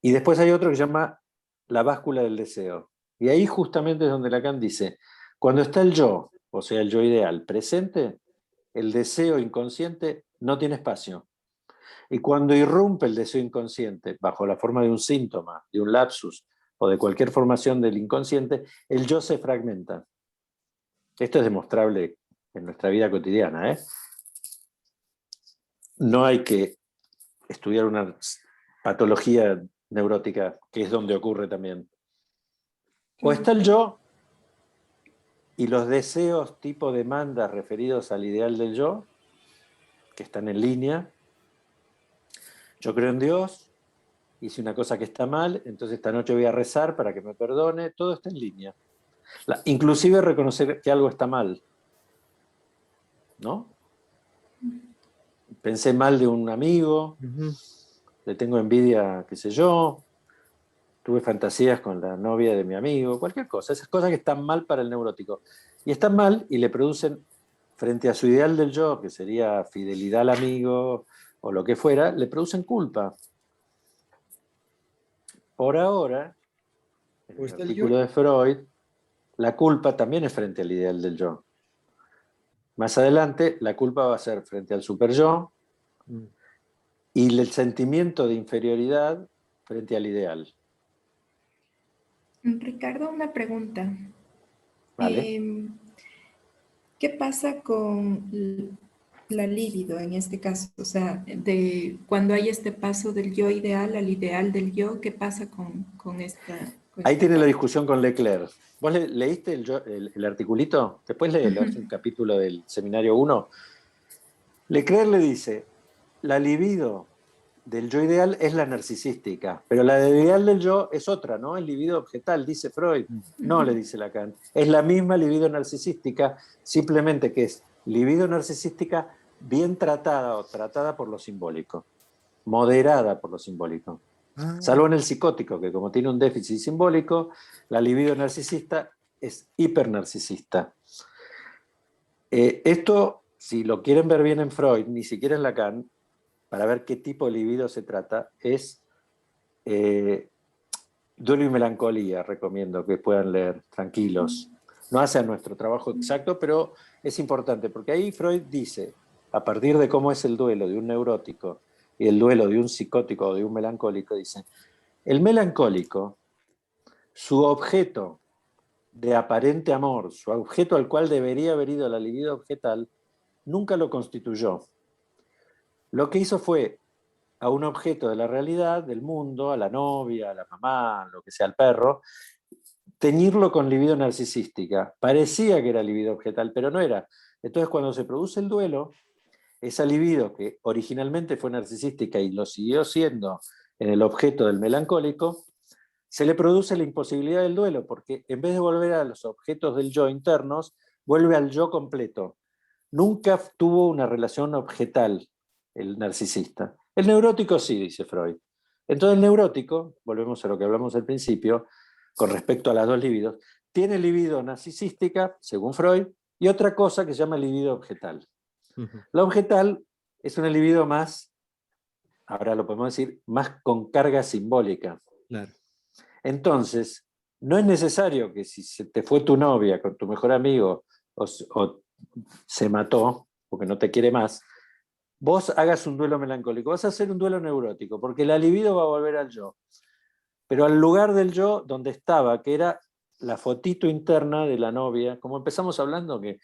y después hay otro que se llama La báscula del deseo. Y ahí justamente es donde Lacan dice, cuando está el yo, o sea, el yo ideal, presente, el deseo inconsciente no tiene espacio. Y cuando irrumpe el deseo inconsciente, bajo la forma de un síntoma, de un lapsus, o de cualquier formación del inconsciente, el yo se fragmenta. Esto es demostrable en nuestra vida cotidiana, ¿eh? No hay que estudiar una patología neurótica, que es donde ocurre también. O está el yo y los deseos tipo demandas referidos al ideal del yo, que están en línea. Yo creo en Dios, hice una cosa que está mal, entonces esta noche voy a rezar para que me perdone, todo está en línea. Inclusive reconocer que algo está mal, ¿no? Pensé mal de un amigo, le tengo envidia, qué sé yo, tuve fantasías con la novia de mi amigo, cualquier cosa, esas cosas que están mal para el neurótico. Y están mal y le producen, frente a su ideal del yo, que sería fidelidad al amigo o lo que fuera, le producen culpa. Por ahora, en ¿O el está el yo? artículo de Freud, la culpa también es frente al ideal del yo. Más adelante, la culpa va a ser frente al super yo y el sentimiento de inferioridad frente al ideal. Ricardo, una pregunta. ¿Vale? ¿Qué pasa con la libido en este caso? O sea, de cuando hay este paso del yo ideal al ideal del yo, ¿qué pasa con esta, Ahí tiene la parte? discusión con Leclerc. ¿Vos leíste el articulito? Después léelo, es un capítulo del seminario 1. Leclerc le dice, la libido del yo ideal es la narcisística, pero la del ideal del yo es otra, ¿no? El libido objetal, dice Freud. No, le dice Lacan. Es la misma libido narcisística, simplemente que es libido narcisística bien tratada o tratada por lo simbólico, moderada por lo simbólico. Salvo en el psicótico, que como tiene un déficit simbólico, la libido narcisista es hipernarcisista. Esto, si lo quieren ver bien en Freud, ni siquiera en Lacan, para ver qué tipo de libido se trata, es Duelo y melancolía, recomiendo que puedan leer, tranquilos. No hace nuestro trabajo exacto, pero es importante, porque ahí Freud dice, a partir de cómo es el duelo de un neurótico y el duelo de un psicótico o de un melancólico, dice, el melancólico, su objeto de aparente amor, su objeto al cual debería haber ido la libido objetal, nunca lo constituyó. Lo que hizo fue a un objeto de la realidad, del mundo, a la novia, a la mamá, lo que sea, al perro, teñirlo con libido narcisística. Parecía que era libido objetal, pero no era. Entonces, cuando se produce el duelo, esa libido que originalmente fue narcisística y lo siguió siendo en el objeto del melancólico, se le produce la imposibilidad del duelo, porque en vez de volver a los objetos del yo internos, vuelve al yo completo. Nunca tuvo una relación objetal el narcisista. El neurótico sí, dice Freud. Entonces el neurótico, volvemos a lo que hablamos al principio, con respecto a las dos libidos, tiene libido narcisística, según Freud, y otra cosa que se llama libido objetal. La objetal es una libido más, ahora lo podemos decir, más con carga simbólica. Claro. Entonces, no es necesario que si se te fue tu novia con tu mejor amigo o se mató porque no te quiere más, vos hagas un duelo melancólico, vas a hacer un duelo neurótico, porque la libido va a volver al yo. Pero al lugar del yo donde estaba, que era la fotito interna de la novia, como empezamos hablando, que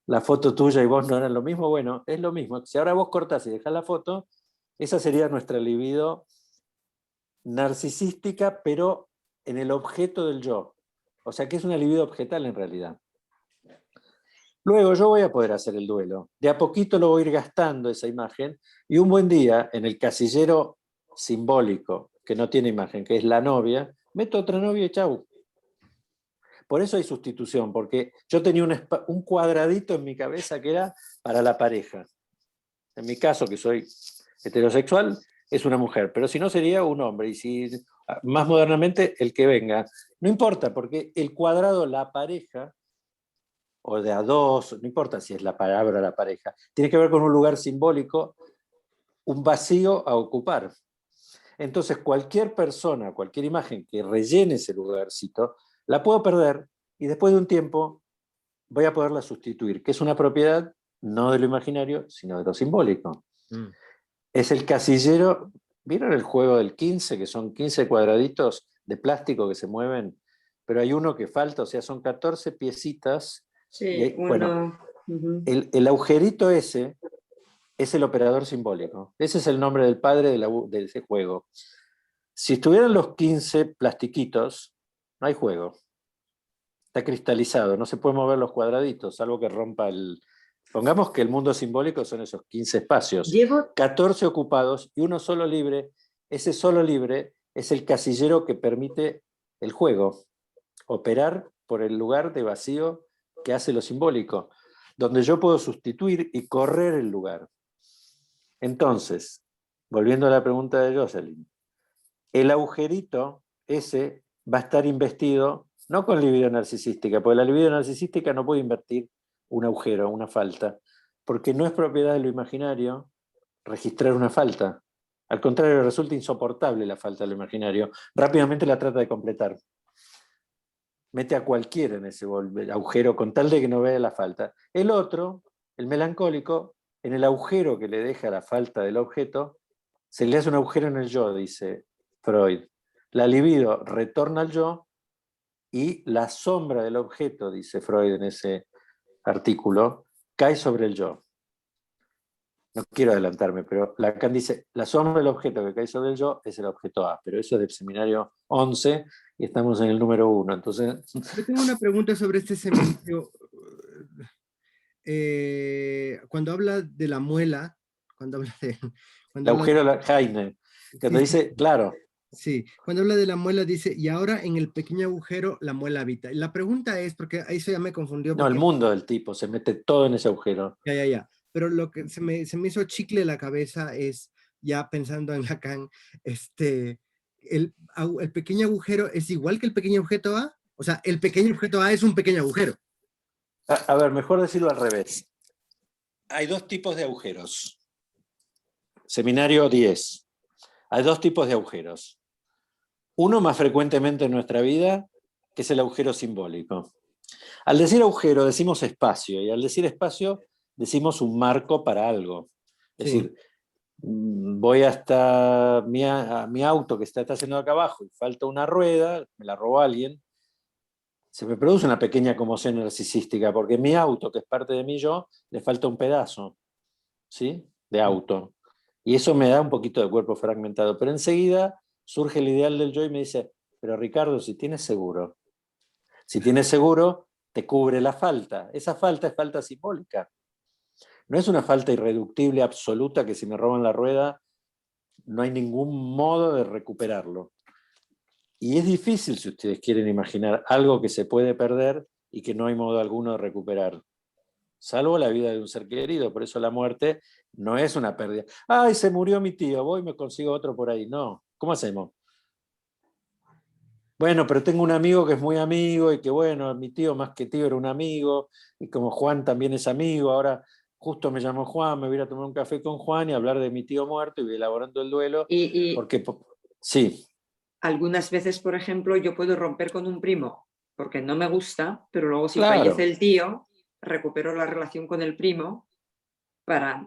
la foto tuya y vos no eran lo mismo. Bueno, es lo mismo. Si ahora vos cortás y dejás la foto, esa sería nuestra libido narcisística, pero en el objeto del yo. O sea que es una libido objetal en realidad. Luego yo voy a poder hacer el duelo. De a poquito lo voy a ir gastando esa imagen y un buen día en el casillero simbólico, que no tiene imagen, que es la novia, meto otra novia y chau. Por eso hay sustitución, porque yo tenía un cuadradito en mi cabeza que era para la pareja. En mi caso, que soy heterosexual, es una mujer, pero si no sería un hombre, y si más modernamente el que venga. No importa, porque el cuadrado, la pareja, o de a dos, no importa si es la palabra la pareja, tiene que ver con un lugar simbólico, un vacío a ocupar. Entonces cualquier persona, cualquier imagen que rellene ese lugarcito, la puedo perder y después de un tiempo voy a poderla sustituir, que es una propiedad no de lo imaginario, sino de lo simbólico. Es el casillero, ¿vieron el juego del 15, que son 15 cuadraditos de plástico que se mueven? Pero hay uno que falta, o sea, son 14 piecitas. Sí, Y bueno, ujú. el agujerito ese es el operador simbólico. Ese es el nombre del padre de ese juego. Si estuvieran los 15 plastiquitos, no hay juego. Está cristalizado, no se pueden mover los cuadraditos, salvo que rompa el... Pongamos que el mundo simbólico son esos 15 espacios. Llevo 14 ocupados y uno solo libre. Ese solo libre es el casillero que permite el juego. Operar por el lugar de vacío que hace lo simbólico, donde yo puedo sustituir y correr el lugar. Entonces, volviendo a la pregunta de Jocelyn, el agujerito ese va a estar investido no con libido narcisística, porque la libido narcisística no puede invertir un agujero, una falta, porque no es propiedad de lo imaginario registrar una falta. Al contrario, resulta insoportable la falta de lo imaginario. Rápidamente la trata de completar. Mete a cualquiera en ese agujero con tal de que no vea la falta. El otro, el melancólico, en el agujero que le deja la falta del objeto, se le hace un agujero en el yo, dice Freud. La libido retorna al yo y la sombra del objeto, dice Freud en ese artículo, cae sobre el yo. No quiero adelantarme, pero Lacan dice, la sombra del objeto que cae sobre el yo es el objeto A, pero eso es del seminario 11 y estamos en el número 1. Entonces... Yo tengo una pregunta sobre este seminario. Cuando habla de la muela, cuando habla de... el agujero de Heine, que te dice, claro. Sí, cuando habla de la muela dice, y ahora en el pequeño agujero la muela habita. Y la pregunta es, porque ahí se ya me confundió. No, el mundo del tipo, se mete todo en ese agujero. Ya. Pero lo que se me hizo chicle la cabeza es, ya pensando en Lacan, el pequeño agujero es igual que el pequeño objeto A. O sea, el pequeño objeto A es un pequeño agujero. A ver, mejor decirlo al revés. Hay dos tipos de agujeros. Seminario 10. Hay dos tipos de agujeros. Uno más frecuentemente en nuestra vida, que es el agujero simbólico. Al decir agujero decimos espacio, y al decir espacio decimos un marco para algo. Es decir, voy hasta mi auto que está estacionado acá abajo y falta una rueda, me la robó alguien, se me produce una pequeña conmoción narcisística, porque mi auto, que es parte de mí yo, le falta un pedazo, ¿sí? De auto. Y eso me da un poquito de cuerpo fragmentado. Pero enseguida surge el ideal del yo y me dice, pero Ricardo, si tienes seguro, te cubre la falta. Esa falta es falta simbólica. No es una falta irreductible absoluta que si me roban la rueda no hay ningún modo de recuperarlo. Y es difícil si ustedes quieren imaginar algo que se puede perder y que no hay modo alguno de recuperar. Salvo la vida de un ser querido, por eso la muerte no es una pérdida. ¡Ay, se murió mi tío! Voy y me consigo otro por ahí. No, ¿cómo hacemos? Bueno, pero tengo un amigo que es muy amigo y que bueno, mi tío más que tío era un amigo y como Juan también es amigo, ahora justo me llamó Juan, me voy a ir a tomar un café con Juan y hablar de mi tío muerto y voy elaborando el duelo. Porque, sí. Algunas veces, por ejemplo, yo puedo romper con un primo porque no me gusta, pero luego si Claro. fallece el tío, recupero la relación con el primo para,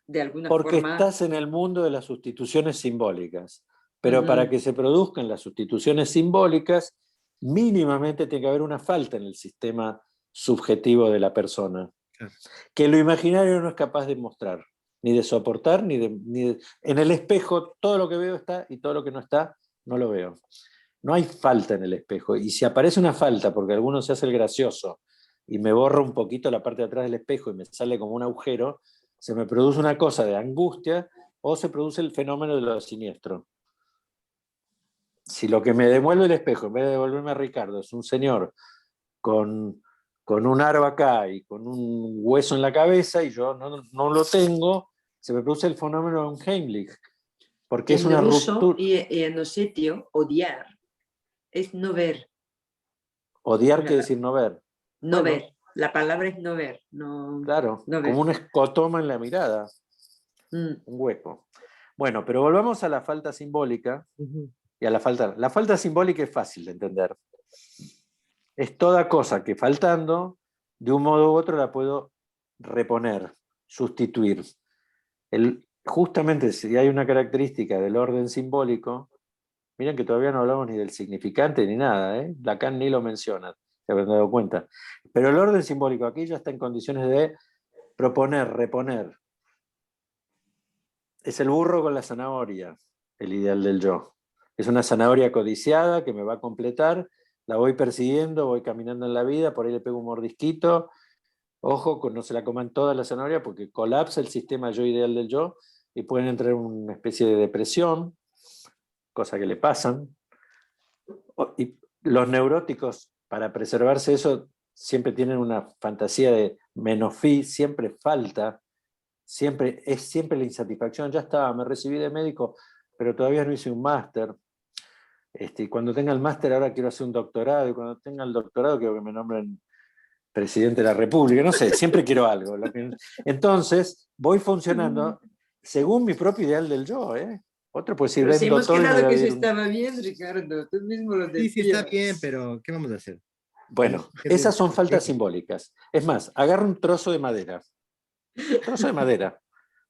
de alguna Porque forma... estás en el mundo de las sustituciones simbólicas. Pero para que se produzcan las sustituciones simbólicas, mínimamente tiene que haber una falta en el sistema subjetivo de la persona. Claro. que lo imaginario no es capaz de mostrar, ni de soportar, en el espejo todo lo que veo está y todo lo que no está, no lo veo. No hay falta en el espejo, y si aparece una falta porque alguno se hace el gracioso y me borra un poquito la parte de atrás del espejo y me sale como un agujero, se me produce una cosa de angustia o se produce el fenómeno de lo siniestro. Si lo que me devuelve el espejo, en vez de devolverme a Ricardo, es un señor con un aro acá y con un hueso en la cabeza y yo no lo tengo, se me produce el fenómeno de un Heimlich, porque es En una ruso ruptura. y en osetio, odiar es no ver. Odiar quiere decir no ver. No Bueno, ver. La palabra es no ver. No, claro, no ver. como un escotoma en la mirada, Mm. un hueco. Bueno, pero volvamos a la falta simbólica y a la falta. La falta simbólica es fácil de entender. Es toda cosa que faltando, de un modo u otro la puedo reponer, sustituir. Justamente si hay una característica del orden simbólico, miren que todavía no hablamos ni del significante ni nada, ¿eh? Lacan ni lo menciona, se habrán dado cuenta. Pero el orden simbólico aquí ya está en condiciones de proponer, reponer. Es el burro con la zanahoria, el ideal del yo. Es una zanahoria codiciada que me va a completar, la voy persiguiendo, voy caminando en la vida, por ahí le pego un mordisquito. Ojo, no se la coman toda la zanahoria porque colapsa el sistema yo ideal del yo y pueden entrar en una especie de depresión, cosa que le pasan. Y los neuróticos, para preservarse eso, siempre tienen una fantasía de menos fi, siempre falta, es siempre la insatisfacción. Ya estaba, me recibí de médico, pero todavía no hice un máster. Y cuando tenga el máster ahora quiero hacer un doctorado, y cuando tenga el doctorado quiero que me nombren presidente de la República, no sé, siempre quiero algo. Entonces, voy funcionando según mi propio ideal del yo, ¿eh? Otro puede decir, Pero si vendo hemos todo y me voy quedado a que eso vivir estaba bien, Ricardo. Tú mismo lo Sí, sí, está decías. bien, pero ¿qué vamos a hacer? Bueno, esas son faltas simbólicas. Es más, agarro un trozo de madera,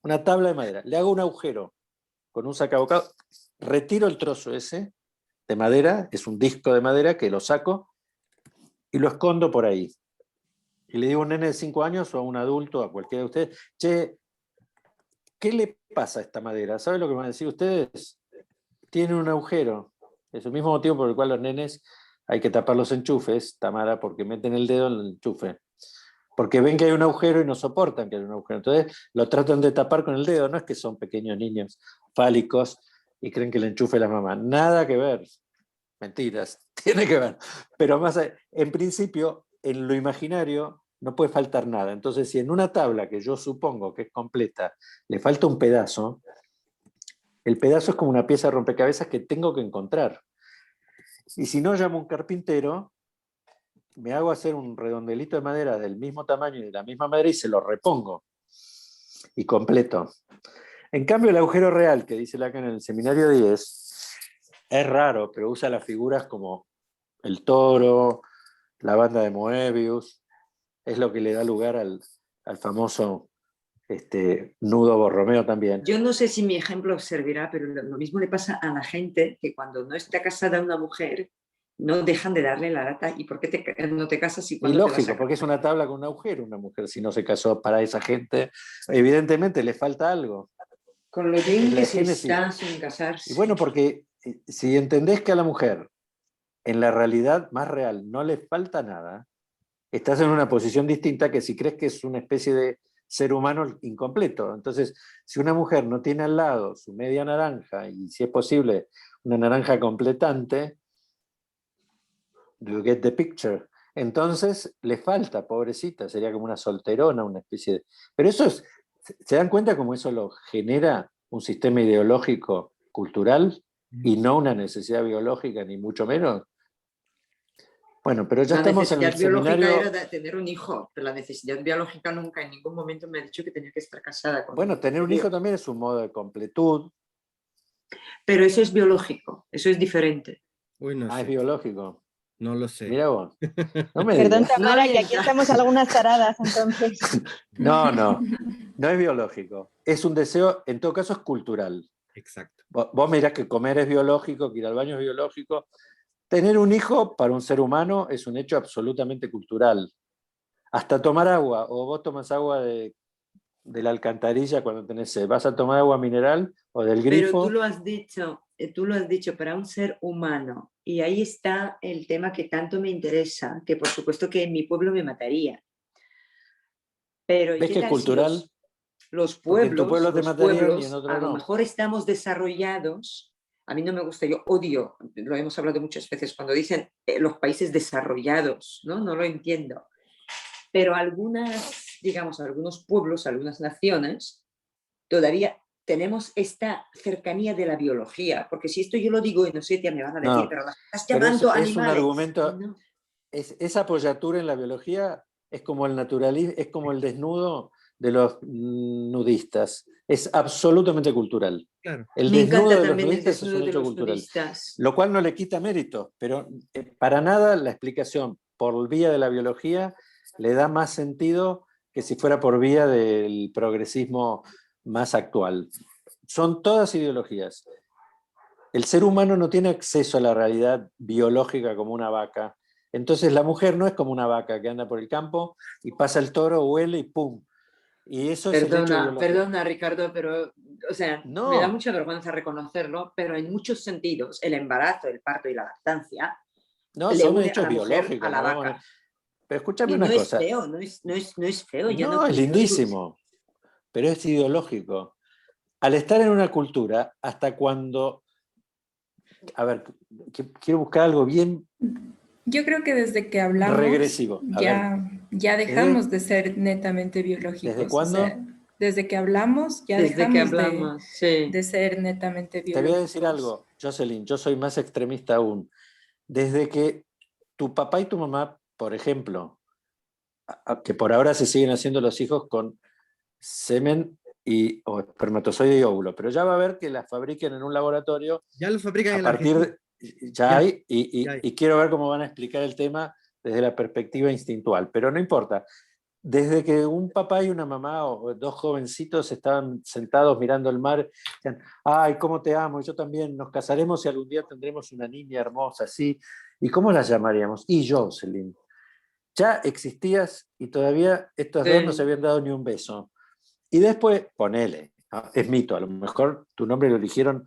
una tabla de madera, le hago un agujero con un sacabocado, retiro el trozo ese de madera, es un disco de madera que lo saco y lo escondo por ahí. Y le digo a un nene de 5 años o a un adulto, a cualquiera de ustedes, che, ¿qué le pasa a esta madera? ¿Saben lo que van a decir ustedes? Tiene un agujero. Es el mismo motivo por el cual los nenes hay que tapar los enchufes, Tamara, porque meten el dedo en el enchufe. Porque ven que hay un agujero y no soportan que haya un agujero. Entonces lo tratan de tapar con el dedo. No es que son pequeños niños fálicos y creen que el enchufe es la mamá. Nada que ver. Mentiras. Tiene que ver. Pero más en principio, en lo imaginario no puede faltar nada. Entonces, si en una tabla que yo supongo que es completa le falta un pedazo, el pedazo es como una pieza de rompecabezas que tengo que encontrar. Y si no, llamo a un carpintero, me hago hacer un redondelito de madera del mismo tamaño y de la misma madera y se lo repongo. Y completo. En cambio, el agujero real que dice Lacan en el seminario 10 es raro, pero usa las figuras como el toro, la banda de Moebius, es lo que le da lugar al famoso nudo Borromeo también. Yo no sé si mi ejemplo servirá, pero lo mismo le pasa a la gente que cuando no está casada una mujer, no dejan de darle la lata. ¿Y por qué no te casas y Y cuando te vas lógico, a porque es una tabla con un agujero. Una mujer, si no se casó para esa gente, evidentemente le falta algo. con lo Es bien la que se génesis. está sin casarse? Y bueno, porque si entendés que a la mujer, en la realidad más real, no le falta nada, estás en una posición distinta que si crees que es una especie de ser humano incompleto. Entonces, si una mujer no tiene al lado su media naranja, y si es posible, una naranja completante, you get the picture. Entonces, le falta, pobrecita, sería como una solterona, una especie de... Pero eso es, ¿se dan cuenta cómo eso lo genera un sistema ideológico cultural y no una necesidad biológica, ni mucho menos? Bueno, pero ya La estamos en el necesidad biológica seminario... era de tener un hijo, pero la necesidad biológica nunca en ningún momento me ha dicho que tenía que estar casada con Bueno, tener un hijo también es un modo de completud. Pero eso es biológico, eso es diferente. Uy, no Ah, es sé, biológico. no lo sé. Mira vos. No me Perdón, digas. Tamara, No, que aquí estamos algunas taradas, entonces. No es biológico. Es un deseo, en todo caso es cultural. Exacto. Vos mirás que comer es biológico, que ir al baño es biológico. Tener un hijo para un ser humano es un hecho absolutamente cultural. hasta tomar agua, o vos tomas agua de la alcantarilla cuando tenés sed, ¿vas a tomar agua mineral o del grifo? Pero tú lo has dicho, para un ser humano, y ahí está el tema que tanto me interesa, que por supuesto que en mi pueblo me mataría. Pero ¿y ¿Ves qué que es tal si cultural? los Porque en tu pueblo pueblos, te matarían y en a otro lo no. mejor estamos desarrollados? A mí no me gusta, yo odio, lo hemos hablado muchas veces, cuando dicen los países desarrollados, ¿no? No lo entiendo. Pero algunas, digamos, algunos pueblos, algunas naciones, todavía tenemos esta cercanía de la biología, porque si esto yo lo digo en Osetia me van a decir, No, pero las estás pero llamando es un animales. argumento, No. esa apoyatura en la biología es como el naturalismo, es como el desnudo de los nudistas. Es absolutamente cultural. Claro. El Me desnudo encanta de los también el nudistas es desnudo un de hecho los cultural. nudistas. Lo cual no le quita mérito, pero para nada la explicación por vía de la biología le da más sentido que si fuera por vía del progresismo más actual. Son todas ideologías. El ser humano no tiene acceso a la realidad biológica como una vaca. Entonces la mujer no es como una vaca que anda por el campo y pasa el toro, huele y ¡pum! Y eso es el hecho biológico. Perdona, Ricardo, pero, o sea, me da No, mucha vergüenza reconocerlo, pero en muchos sentidos, el embarazo, el parto y la lactancia no, le son une a hechos la mujer biológicos. a la No vamos vaca. Pero escúchame Y no una es cosa. feo, no es feo. Yo No, es yo digo, lindísimo, pero es ideológico. Al estar en una cultura, hasta cuando... A ver, quiero buscar algo bien Yo creo que desde que hablamos regresivo. A ver, ya dejamos de ser netamente biológicos. ¿desde O cuándo? sea, desde que hablamos ya desde que dejamos hablamos, sí. de ser netamente Te voy a decir biológicos. algo, Jocelyn, yo soy más extremista aún. Desde que tu papá y tu mamá, por ejemplo, que por ahora se siguen haciendo los hijos con semen o espermatozoide y óvulo, pero ya va a haber que las fabriquen en un laboratorio Ya los fabrican a en la partir Argentina. ya Ya, hay, ya hay. y quiero ver cómo van a explicar el tema desde la perspectiva instintual, pero no importa. Desde que un papá y una mamá o dos jovencitos estaban sentados mirando el mar, decían, ay, cómo te amo, yo también, nos casaremos y algún día tendremos una niña hermosa, así. ¿Y cómo la llamaríamos? Y Jocelyn. Ya existías y todavía estos dos no se Sí. habían dado ni un beso. Y después, ponele, ¿no? Es mito, a lo mejor tu nombre lo eligieron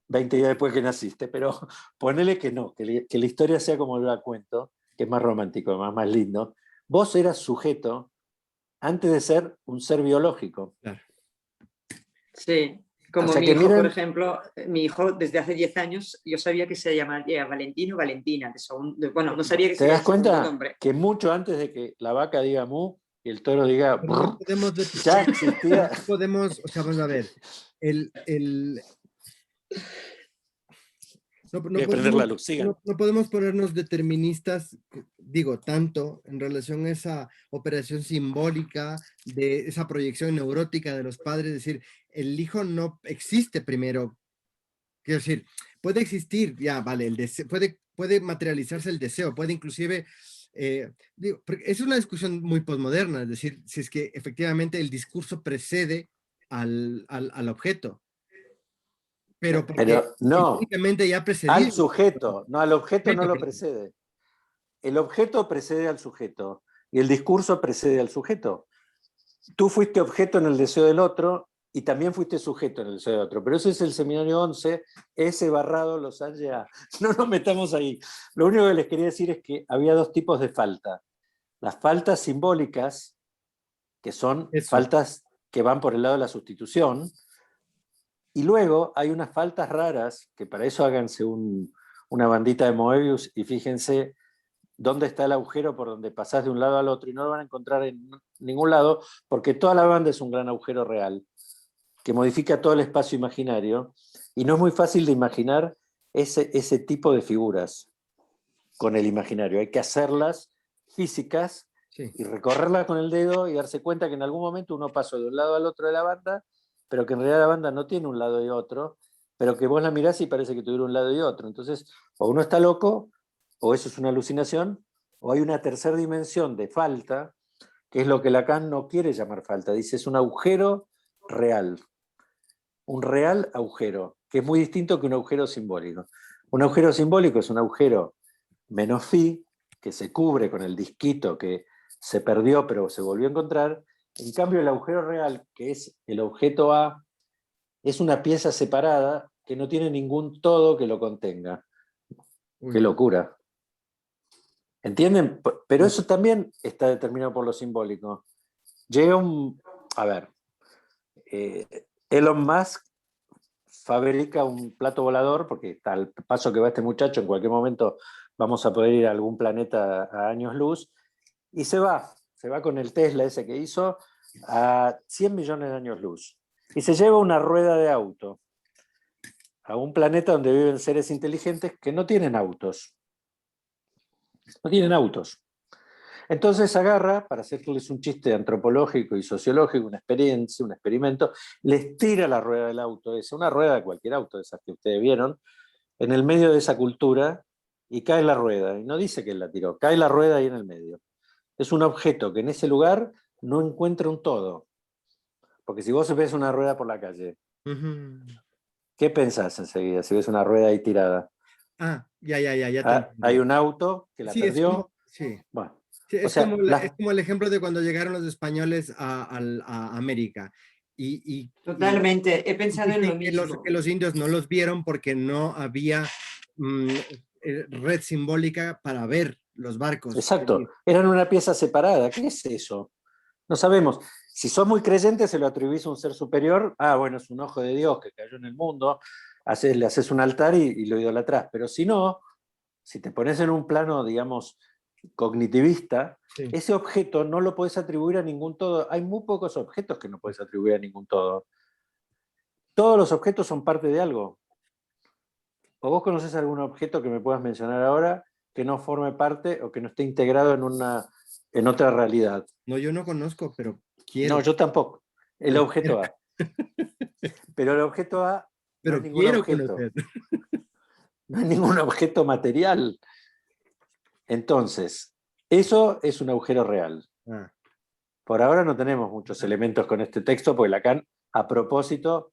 20 días después que naciste, pero ponele que no, que la historia sea como yo la cuento, que es más romántico, más lindo. Vos eras sujeto antes de ser un ser biológico. Claro. Sí, O como sea mi que hijo, por miren, ejemplo, mi hijo desde hace 10 años, yo sabía que se llamaría Valentino o Valentina, bueno, no sabía que ¿te sería das el segundo cuenta nombre. que mucho antes de que la vaca diga mu y el toro diga Pero no brr, podemos, ya existía? no podemos, o sea, vamos a ver, Voy a prender la luz, sigan. no podemos ponernos deterministas, digo, tanto en relación a esa operación simbólica de esa proyección neurótica de los padres, es decir, el hijo no existe primero. Quiero decir, puede existir, ya, vale, el deseo, puede materializarse el deseo, puede inclusive, digo, es una discusión muy posmoderna, es decir, si es que efectivamente el discurso precede al objeto, pero porque Pero no, históricamente ya al precedía. sujeto, no al objeto no lo Perdón. precede. El objeto precede al sujeto y el discurso precede al sujeto. Tú fuiste objeto en el deseo del otro y también fuiste sujeto en el deseo del otro. Pero ese es el seminario 11, ese barrado los haya. No nos metamos ahí. Lo único que les quería decir es que había dos tipos de falta. Las faltas simbólicas, que son Eso. faltas que van por el lado de la sustitución, y luego hay unas faltas raras, que para eso háganse una bandita de Moebius y fíjense dónde está el agujero por donde pasás de un lado al otro y no lo van a encontrar en ningún lado porque toda la banda es un gran agujero real que modifica todo el espacio imaginario y no es muy fácil de imaginar ese tipo de figuras con el imaginario. Hay que hacerlas físicas Sí. y recorrerlas con el dedo y darse cuenta que en algún momento uno pasó de un lado al otro de la banda, pero que en realidad la banda no tiene un lado y otro, pero que vos la mirás y parece que tuviera un lado y otro. Entonces, o uno está loco, o eso es una alucinación, o hay una tercera dimensión de falta, que es lo que Lacan no quiere llamar falta. Dice, es un agujero real. Un real agujero, que es muy distinto que un agujero simbólico. Un agujero simbólico es un agujero menos phi, que se cubre con el disquito que se perdió, pero se volvió a encontrar. En cambio, el agujero real, que es el objeto A, es una pieza separada que no tiene ningún todo que lo contenga. Uy. Qué locura. ¿Entienden? Pero eso también está determinado por lo simbólico. Llega un... A ver, Elon Musk fabrica un plato volador, porque al paso que va este muchacho, en cualquier momento vamos a poder ir a algún planeta a años luz, y se va con el Tesla ese que hizo a 100 millones de años luz. Y se lleva una rueda de auto a un planeta donde viven seres inteligentes que no tienen autos. No tienen autos. Entonces agarra, para hacerles un chiste antropológico y sociológico, una experiencia, un experimento, les tira la rueda del auto esa, una rueda de cualquier auto, de esas que ustedes vieron, en el medio de esa cultura, y cae la rueda. Y no dice que él la tiró, cae la rueda ahí en el medio. Es un objeto que en ese lugar no encuentra un todo. Porque si vos ves una rueda por la calle, ¿qué pensás enseguida si ves una rueda ahí tirada? Ya te Hay entendí. un auto que la Sí, perdió. sí. Bueno, Sí, o es, sea, es como el ejemplo de cuando llegaron los españoles a América. Y Totalmente, he pensado en lo dicen mismo. que los indios no los vieron porque no había red simbólica para ver los barcos. exacto, eran una pieza separada. ¿Qué es eso? No sabemos. Si sos muy creyente, se lo atribuís a un ser superior. Ah, bueno, es un ojo de Dios que cayó en el mundo. Le haces un altar y lo idolatrás. Pero si no, si te pones en un plano, digamos, cognitivista, Sí. ese objeto no lo podés atribuir a ningún todo. Hay muy pocos objetos que no podés atribuir a ningún todo. Todos los objetos son parte de algo. ¿O vos conocés algún objeto que me puedas mencionar ahora que no forme parte o que no esté integrado en otra realidad? No, yo no conozco, pero quiero. No, yo tampoco. El Pero objeto A. Pero el objeto A no es pero ningún quiero objeto. conocer. No es ningún objeto material. Entonces, eso es un agujero real. Ah, Por ahora no tenemos muchos elementos con este texto, porque Lacan, a propósito,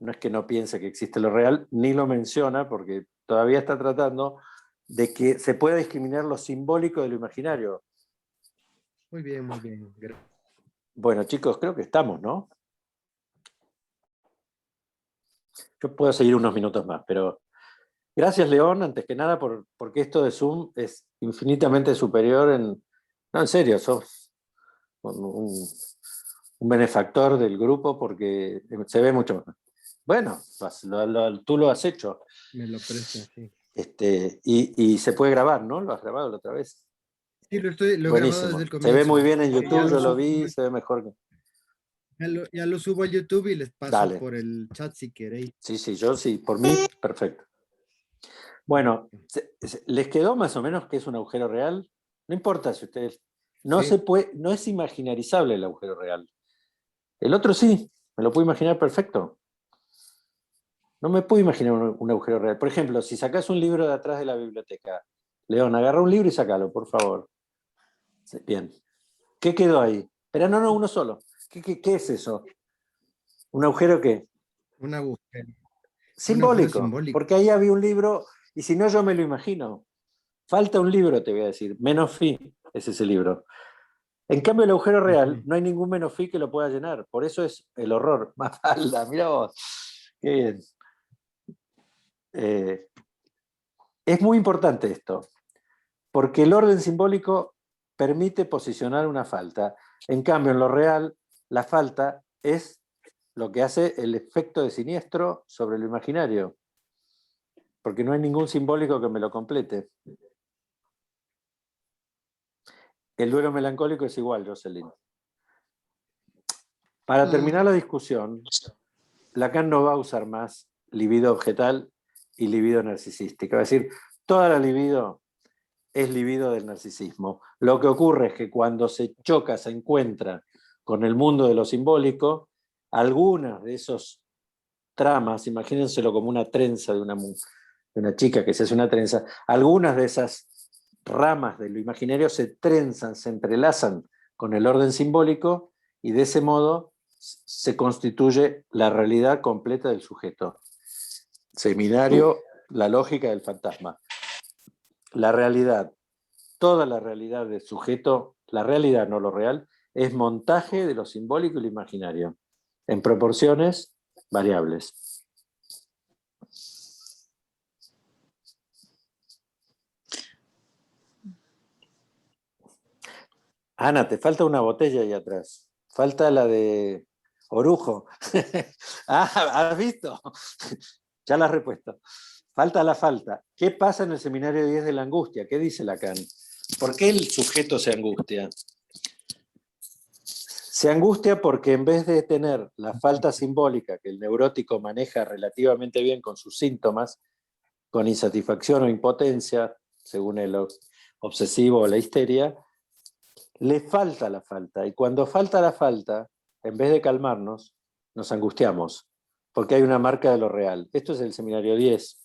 no es que no piense que existe lo real, ni lo menciona, porque todavía está tratando de que se pueda discriminar lo simbólico de lo imaginario. muy bien, muy bien. Bueno, chicos, creo que estamos, ¿no? Yo puedo seguir unos minutos más, pero gracias, León, antes que nada, porque esto de Zoom es infinitamente superior en... No, en serio, sos un benefactor del grupo porque se ve mucho mejor. Bueno, tú lo has hecho. Me lo prestas, sí. Y se puede grabar, ¿no? Lo has grabado la otra vez. Sí, lo he grabado Buenísimo. desde el Se ve comienzo. muy bien en Ya YouTube, yo lo subo, vi, se ve mejor que... ya lo subo a YouTube y les paso Dale. por el chat si queréis. Sí, yo sí, por mí, perfecto. Bueno, ¿les quedó más o menos que es un agujero real? No importa si ustedes... No Sí. se puede, no es imaginarizable el agujero real. El otro sí, me lo puedo imaginar perfecto. No me puedo imaginar un agujero real. Por ejemplo, si sacás un libro de atrás de la biblioteca, León, agarra un libro y sácalo, por favor. Bien. ¿Qué quedó ahí? Pero no, uno solo. ¿Qué es eso? ¿Un agujero qué? Un agujero. Simbólico. Simbólico. Porque ahí había un libro, y si no yo me lo imagino. Falta un libro, te voy a decir. Menofí es ese libro. En cambio, el agujero real, no hay ningún Menofí que lo pueda llenar. Por eso es el horror. Mafalda, mirá vos. Qué bien. Es muy importante esto, porque el orden simbólico permite posicionar una falta. En cambio, en lo real, la falta es lo que hace el efecto de siniestro sobre lo imaginario, porque no hay ningún simbólico que me lo complete. El duelo melancólico es igual, Jocelyn. Para terminar la discusión, Lacan no va a usar más libido objetal y libido narcisística. Es decir, toda la libido es libido del narcisismo. Lo que ocurre es que cuando se choca, se encuentra con el mundo de lo simbólico, algunas de esos tramas, imagínenselo como una trenza de una chica que se hace una trenza, algunas de esas ramas de lo imaginario se trenzan, se entrelazan con el orden simbólico y de ese modo se constituye la realidad completa del sujeto. Seminario, la lógica del fantasma. La realidad, toda la realidad del sujeto la realidad, no lo real, es montaje de lo simbólico y lo imaginario, en proporciones variables. Ana, te falta una botella ahí atrás. Falta la de Orujo. Ah, ¿has visto? Ya la has repuesto. Falta la falta. ¿Qué pasa en el seminario 10 de la angustia? ¿Qué dice Lacan? ¿Por qué el sujeto se angustia? Se angustia porque en vez de tener la falta simbólica que el neurótico maneja relativamente bien con sus síntomas, con insatisfacción o impotencia, según el obsesivo o la histeria, le falta la falta. Y cuando falta la falta, en vez de calmarnos, nos angustiamos, porque hay una marca de lo real. Esto es el seminario 10.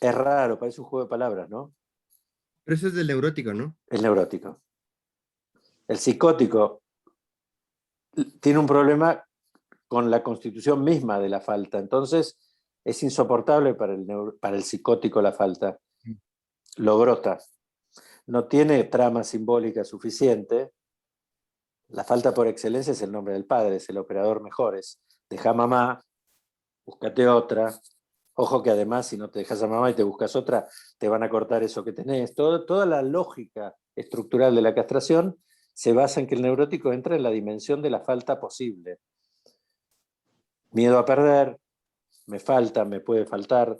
Es raro, parece un juego de palabras, ¿no? Pero eso es del neurótico, ¿no? El neurótico. El psicótico tiene un problema con la constitución misma de la falta. Entonces, es insoportable para el psicótico la falta. Lo brota. No tiene trama simbólica suficiente. La falta por excelencia es el nombre del padre, es el operador mejores. Deja a mamá, búscate otra. Ojo que además, si no te dejas a mamá y te buscas otra, te van a cortar eso que tenés. Toda la lógica estructural de la castración se basa en que el neurótico entra en la dimensión de la falta posible. Miedo a perder, me falta, me puede faltar,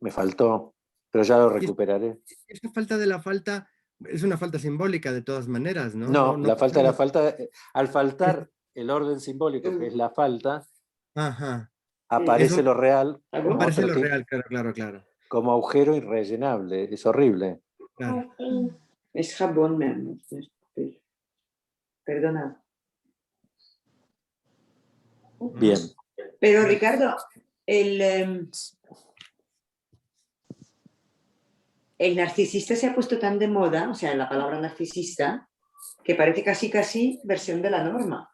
me faltó, pero ya lo recuperaré. Esa falta de la falta es una falta simbólica de todas maneras, ¿no? No, la falta de la falta, al faltar Es- el orden simbólico, que es la falta, Ajá. aparece Eso lo real como, aparece lo real, claro. como agujero irrellenable. Es horrible. Claro. Es jabón, mi amor. Perdona. Bien. Pero Ricardo, el narcisista se ha puesto tan de moda, o sea, la palabra narcisista, que parece casi versión de la norma.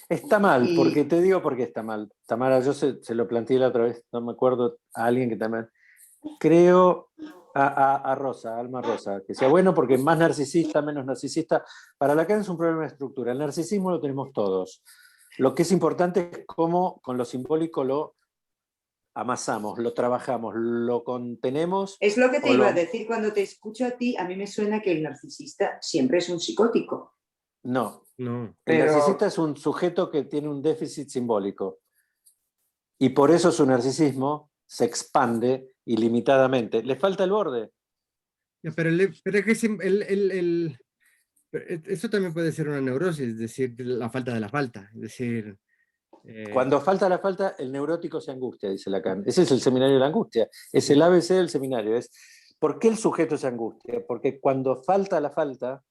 Está mal, porque te digo por qué está mal. Tamara, yo se lo planteé la otra vez, no me acuerdo, a alguien que también... Creo a Rosa, a Alma Rosa, que sea bueno porque más narcisista, menos narcisista. Para Lacan es un problema de estructura. El narcisismo lo tenemos todos. Lo que es importante es cómo con lo simbólico lo amasamos, lo trabajamos, lo contenemos. Es lo que te iba a decir cuando te escucho a ti. A mí me suena que el narcisista siempre es un psicótico. No. No. El narcisista es un sujeto que tiene un déficit simbólico. Y por eso su narcisismo se expande ilimitadamente. Le falta el borde. Ya, pero es que eso también puede ser una neurosis, es decir, la falta de la falta. Es decir, Cuando falta la falta, el neurótico se angustia, dice Lacan. Ese es el seminario de la angustia. Es el ABC del seminario. ¿Por qué el sujeto se angustia? Porque cuando falta la falta,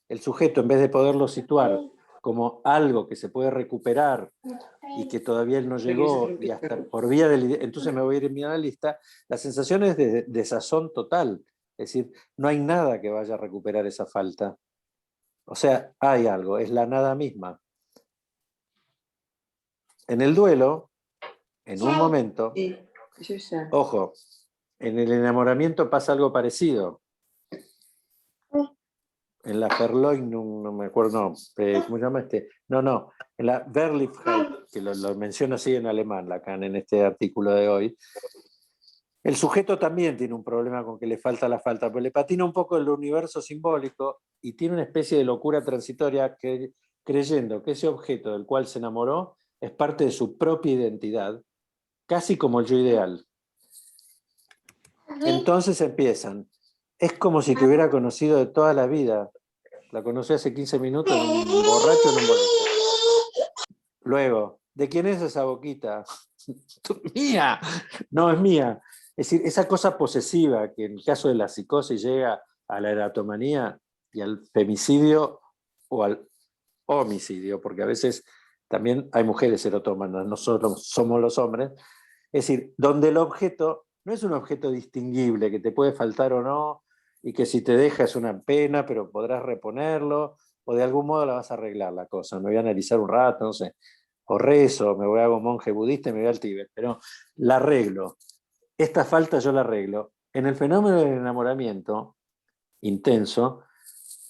el sujeto, en vez de poderlo situar como algo que se puede recuperar y que todavía él no llegó, y hasta por vía del... Entonces me voy a ir en mi analista, la sensación es de desazón total. Es decir, no hay nada que vaya a recuperar esa falta. O sea, hay algo, es la nada misma. En el duelo, en un momento, ojo, en el enamoramiento pasa algo parecido. En la Verleugnung, no me acuerdo, no, ¿cómo se llama este? No, en la Verliebtheit, que lo menciona así en alemán, Lacan, en este artículo de hoy, el sujeto también tiene un problema con que le falta la falta, pero le patina un poco el universo simbólico y tiene una especie de locura transitoria creyendo que ese objeto del cual se enamoró es parte de su propia identidad, casi como el yo ideal. Entonces empiezan. Es como si te hubiera conocido de toda la vida. La conocí hace 15 minutos en un borracho en un boliche. Luego, ¿de quién es esa boquita? ¡Mía! No, es mía. Es decir, esa cosa posesiva que en el caso de la psicosis llega a la eratomanía y al femicidio o al homicidio, porque a veces también hay mujeres erotómanas, no solo somos los hombres. Es decir, donde el objeto no es un objeto distinguible, que te puede faltar o no, y que si te deja es una pena, pero podrás reponerlo, o de algún modo la vas a arreglar la cosa. Me voy a analizar un rato, no sé, o rezo, me voy a hago monje budista y me voy al Tíbet, pero la arreglo. Esta falta yo la arreglo. En el fenómeno del enamoramiento intenso,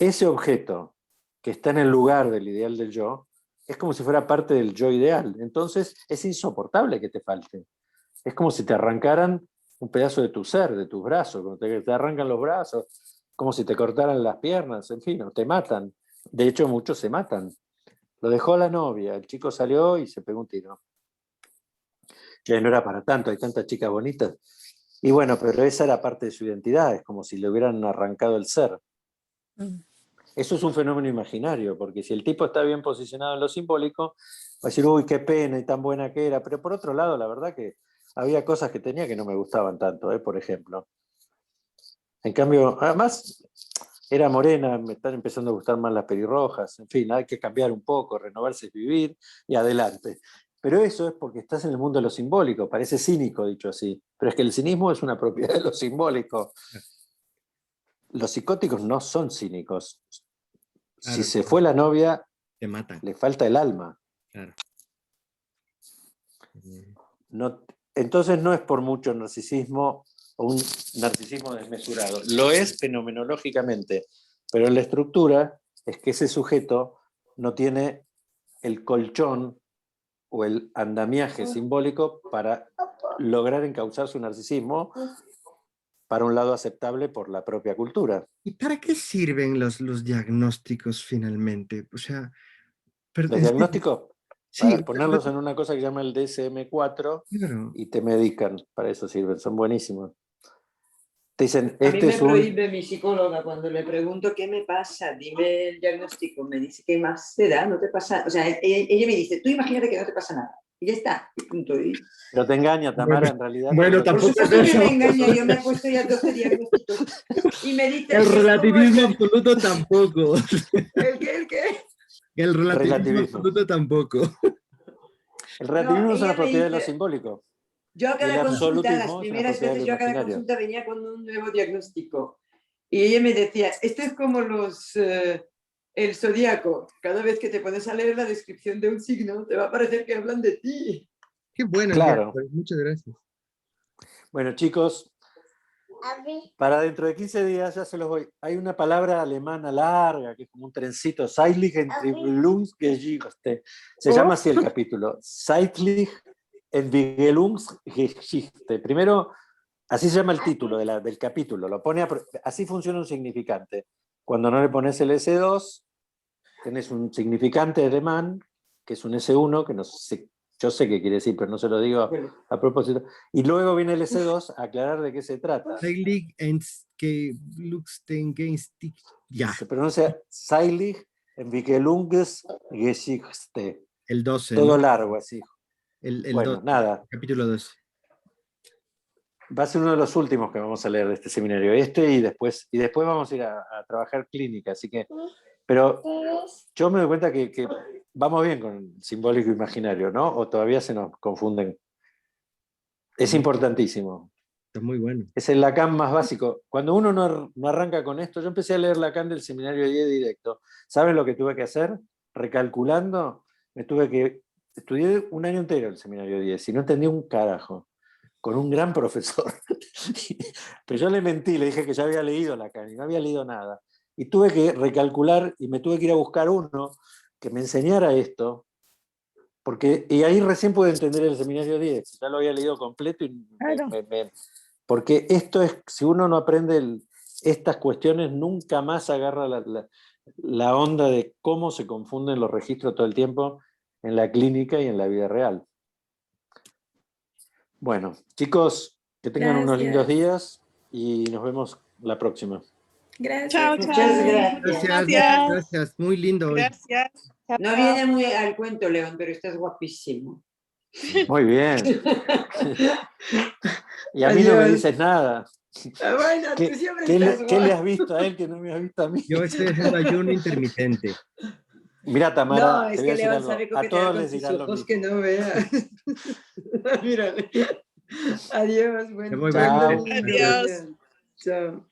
ese objeto que está en el lugar del ideal del yo, es como si fuera parte del yo ideal. Entonces es insoportable que te falte. Es como si te arrancaran un pedazo de tu ser, de tus brazos, como te arrancan los brazos, como si te cortaran las piernas, en fin, o te matan. De hecho, muchos se matan. Lo dejó la novia, el chico salió y se pegó un tiro. Que no era para tanto, hay tantas chicas bonitas. Y bueno, pero esa era parte de su identidad, es como si le hubieran arrancado el ser. Eso es un fenómeno imaginario, porque si el tipo está bien posicionado en lo simbólico, va a decir, uy, qué pena y tan buena que era. Pero por otro lado, la verdad que había cosas que tenía que no me gustaban tanto, por ejemplo. En cambio, además, era morena, me están empezando a gustar más las pelirrojas, en fin, hay que cambiar un poco, renovarse es vivir y adelante. Pero eso es porque estás en el mundo de lo simbólico, parece cínico dicho así, pero es que el cinismo es una propiedad de lo simbólico. Los psicóticos no son cínicos. Claro, Si se fue la novia, te matan. le falta el alma. Claro. No, entonces no es por mucho narcisismo o un narcisismo desmesurado. Lo es fenomenológicamente, pero en la estructura es que ese sujeto no tiene el colchón o el andamiaje simbólico para lograr encauzar su narcisismo para un lado aceptable por la propia cultura. ¿Y para qué sirven los diagnósticos finalmente? O sea, Los diagnósticos, sí, para ponerlos en una cosa que se llama el DSM-4 claro. y te medican, para eso sirven, son buenísimos. Te dicen, A mí este me es un... prohíbe mi psicóloga cuando le pregunto qué me pasa, dime el diagnóstico, me dice, ¿qué más te da? No te pasa, o sea, ella me dice, tú imagínate que no te pasa nada. Y ya está, y punto. Pero te engaña, Tamara, en realidad. Bueno, Por tampoco supuesto es que me eso. engaña, yo me he puesto ya 12 diagnósticos. Y me dice, El es como relativismo absoluto tampoco. ¿El qué? ¿El qué? El relativismo Relativismo. absoluto tampoco. El relativismo No, es una ella me propiedad de lo dice, simbólico. yo a Y el cada consulta, las absolutismo es una primeras propiedad de veces lo yo a cada imaginario. consulta venía con un nuevo diagnóstico. Y ella me decía, esto es como el zodíaco. Cada vez que te pones a leer la descripción de un signo, te va a parecer que hablan de ti. Qué bueno, Claro. muchas gracias. Bueno, chicos, para dentro de 15 días ya se los voy. Hay una palabra alemana larga, que es como un trencito, Zeitlich Entwicklungsgeschichte. Se llama así el capítulo, Zeitlich Entwicklungsgeschichte. Primero, así se llama el título del capítulo. Lo pone así funciona un significante. Cuando no le pones el S2, tenés un significante alemán, que es un S1, que no sé, yo sé qué quiere decir, pero no se lo digo a propósito. Y luego viene el S2 a aclarar de qué se trata. Ya. Se pronuncia Zeitlich Entwicklungsgeschichte. El 12. Todo ¿no? largo, así. El bueno, 12, nada. Capítulo 12. Va a ser uno de los últimos que vamos a leer de este seminario. Y después vamos a ir a trabajar clínica. Así que, pero yo me doy cuenta que vamos bien con simbólico e imaginario, ¿no? O todavía se nos confunden. Es importantísimo. Está muy bueno. Es el Lacan más básico. Cuando uno no arranca con esto, yo empecé a leer Lacan del seminario de 10 directo. ¿Saben lo que tuve que hacer? Recalculando, estudié un año entero el seminario 10 y no entendí un carajo, con un gran profesor. Pero yo le mentí, le dije que ya había leído Lacan y no había leído nada. Y tuve que recalcular y me tuve que ir a buscar uno que me enseñara esto, y ahí recién pude entender el seminario 10, ya lo había leído completo y Claro. porque esto es, si uno no aprende estas cuestiones, nunca más agarra la onda de cómo se confunden los registros todo el tiempo en la clínica y en la vida real. Bueno, chicos, que tengan unos lindos días y nos vemos la próxima. Gracias. Chao, Muchas chao. gracias. Gracias. Muy lindo hoy. Gracias. No viene muy al cuento, León, pero estás guapísimo. Muy bien. Y a mí no me dices nada. Bueno, tú siempre estás ¿Qué le guapo. has visto a él que no me has visto a mí? Yo estoy haciendo ayuno intermitente. Mira, Tamara, No, te es voy a que decir León algo. sabe A coquetear todos con les sus dirán lo ojos mismo. que no veas. Mírale. Adiós, Te bueno, voy Chao. a ver. Adiós. Chao.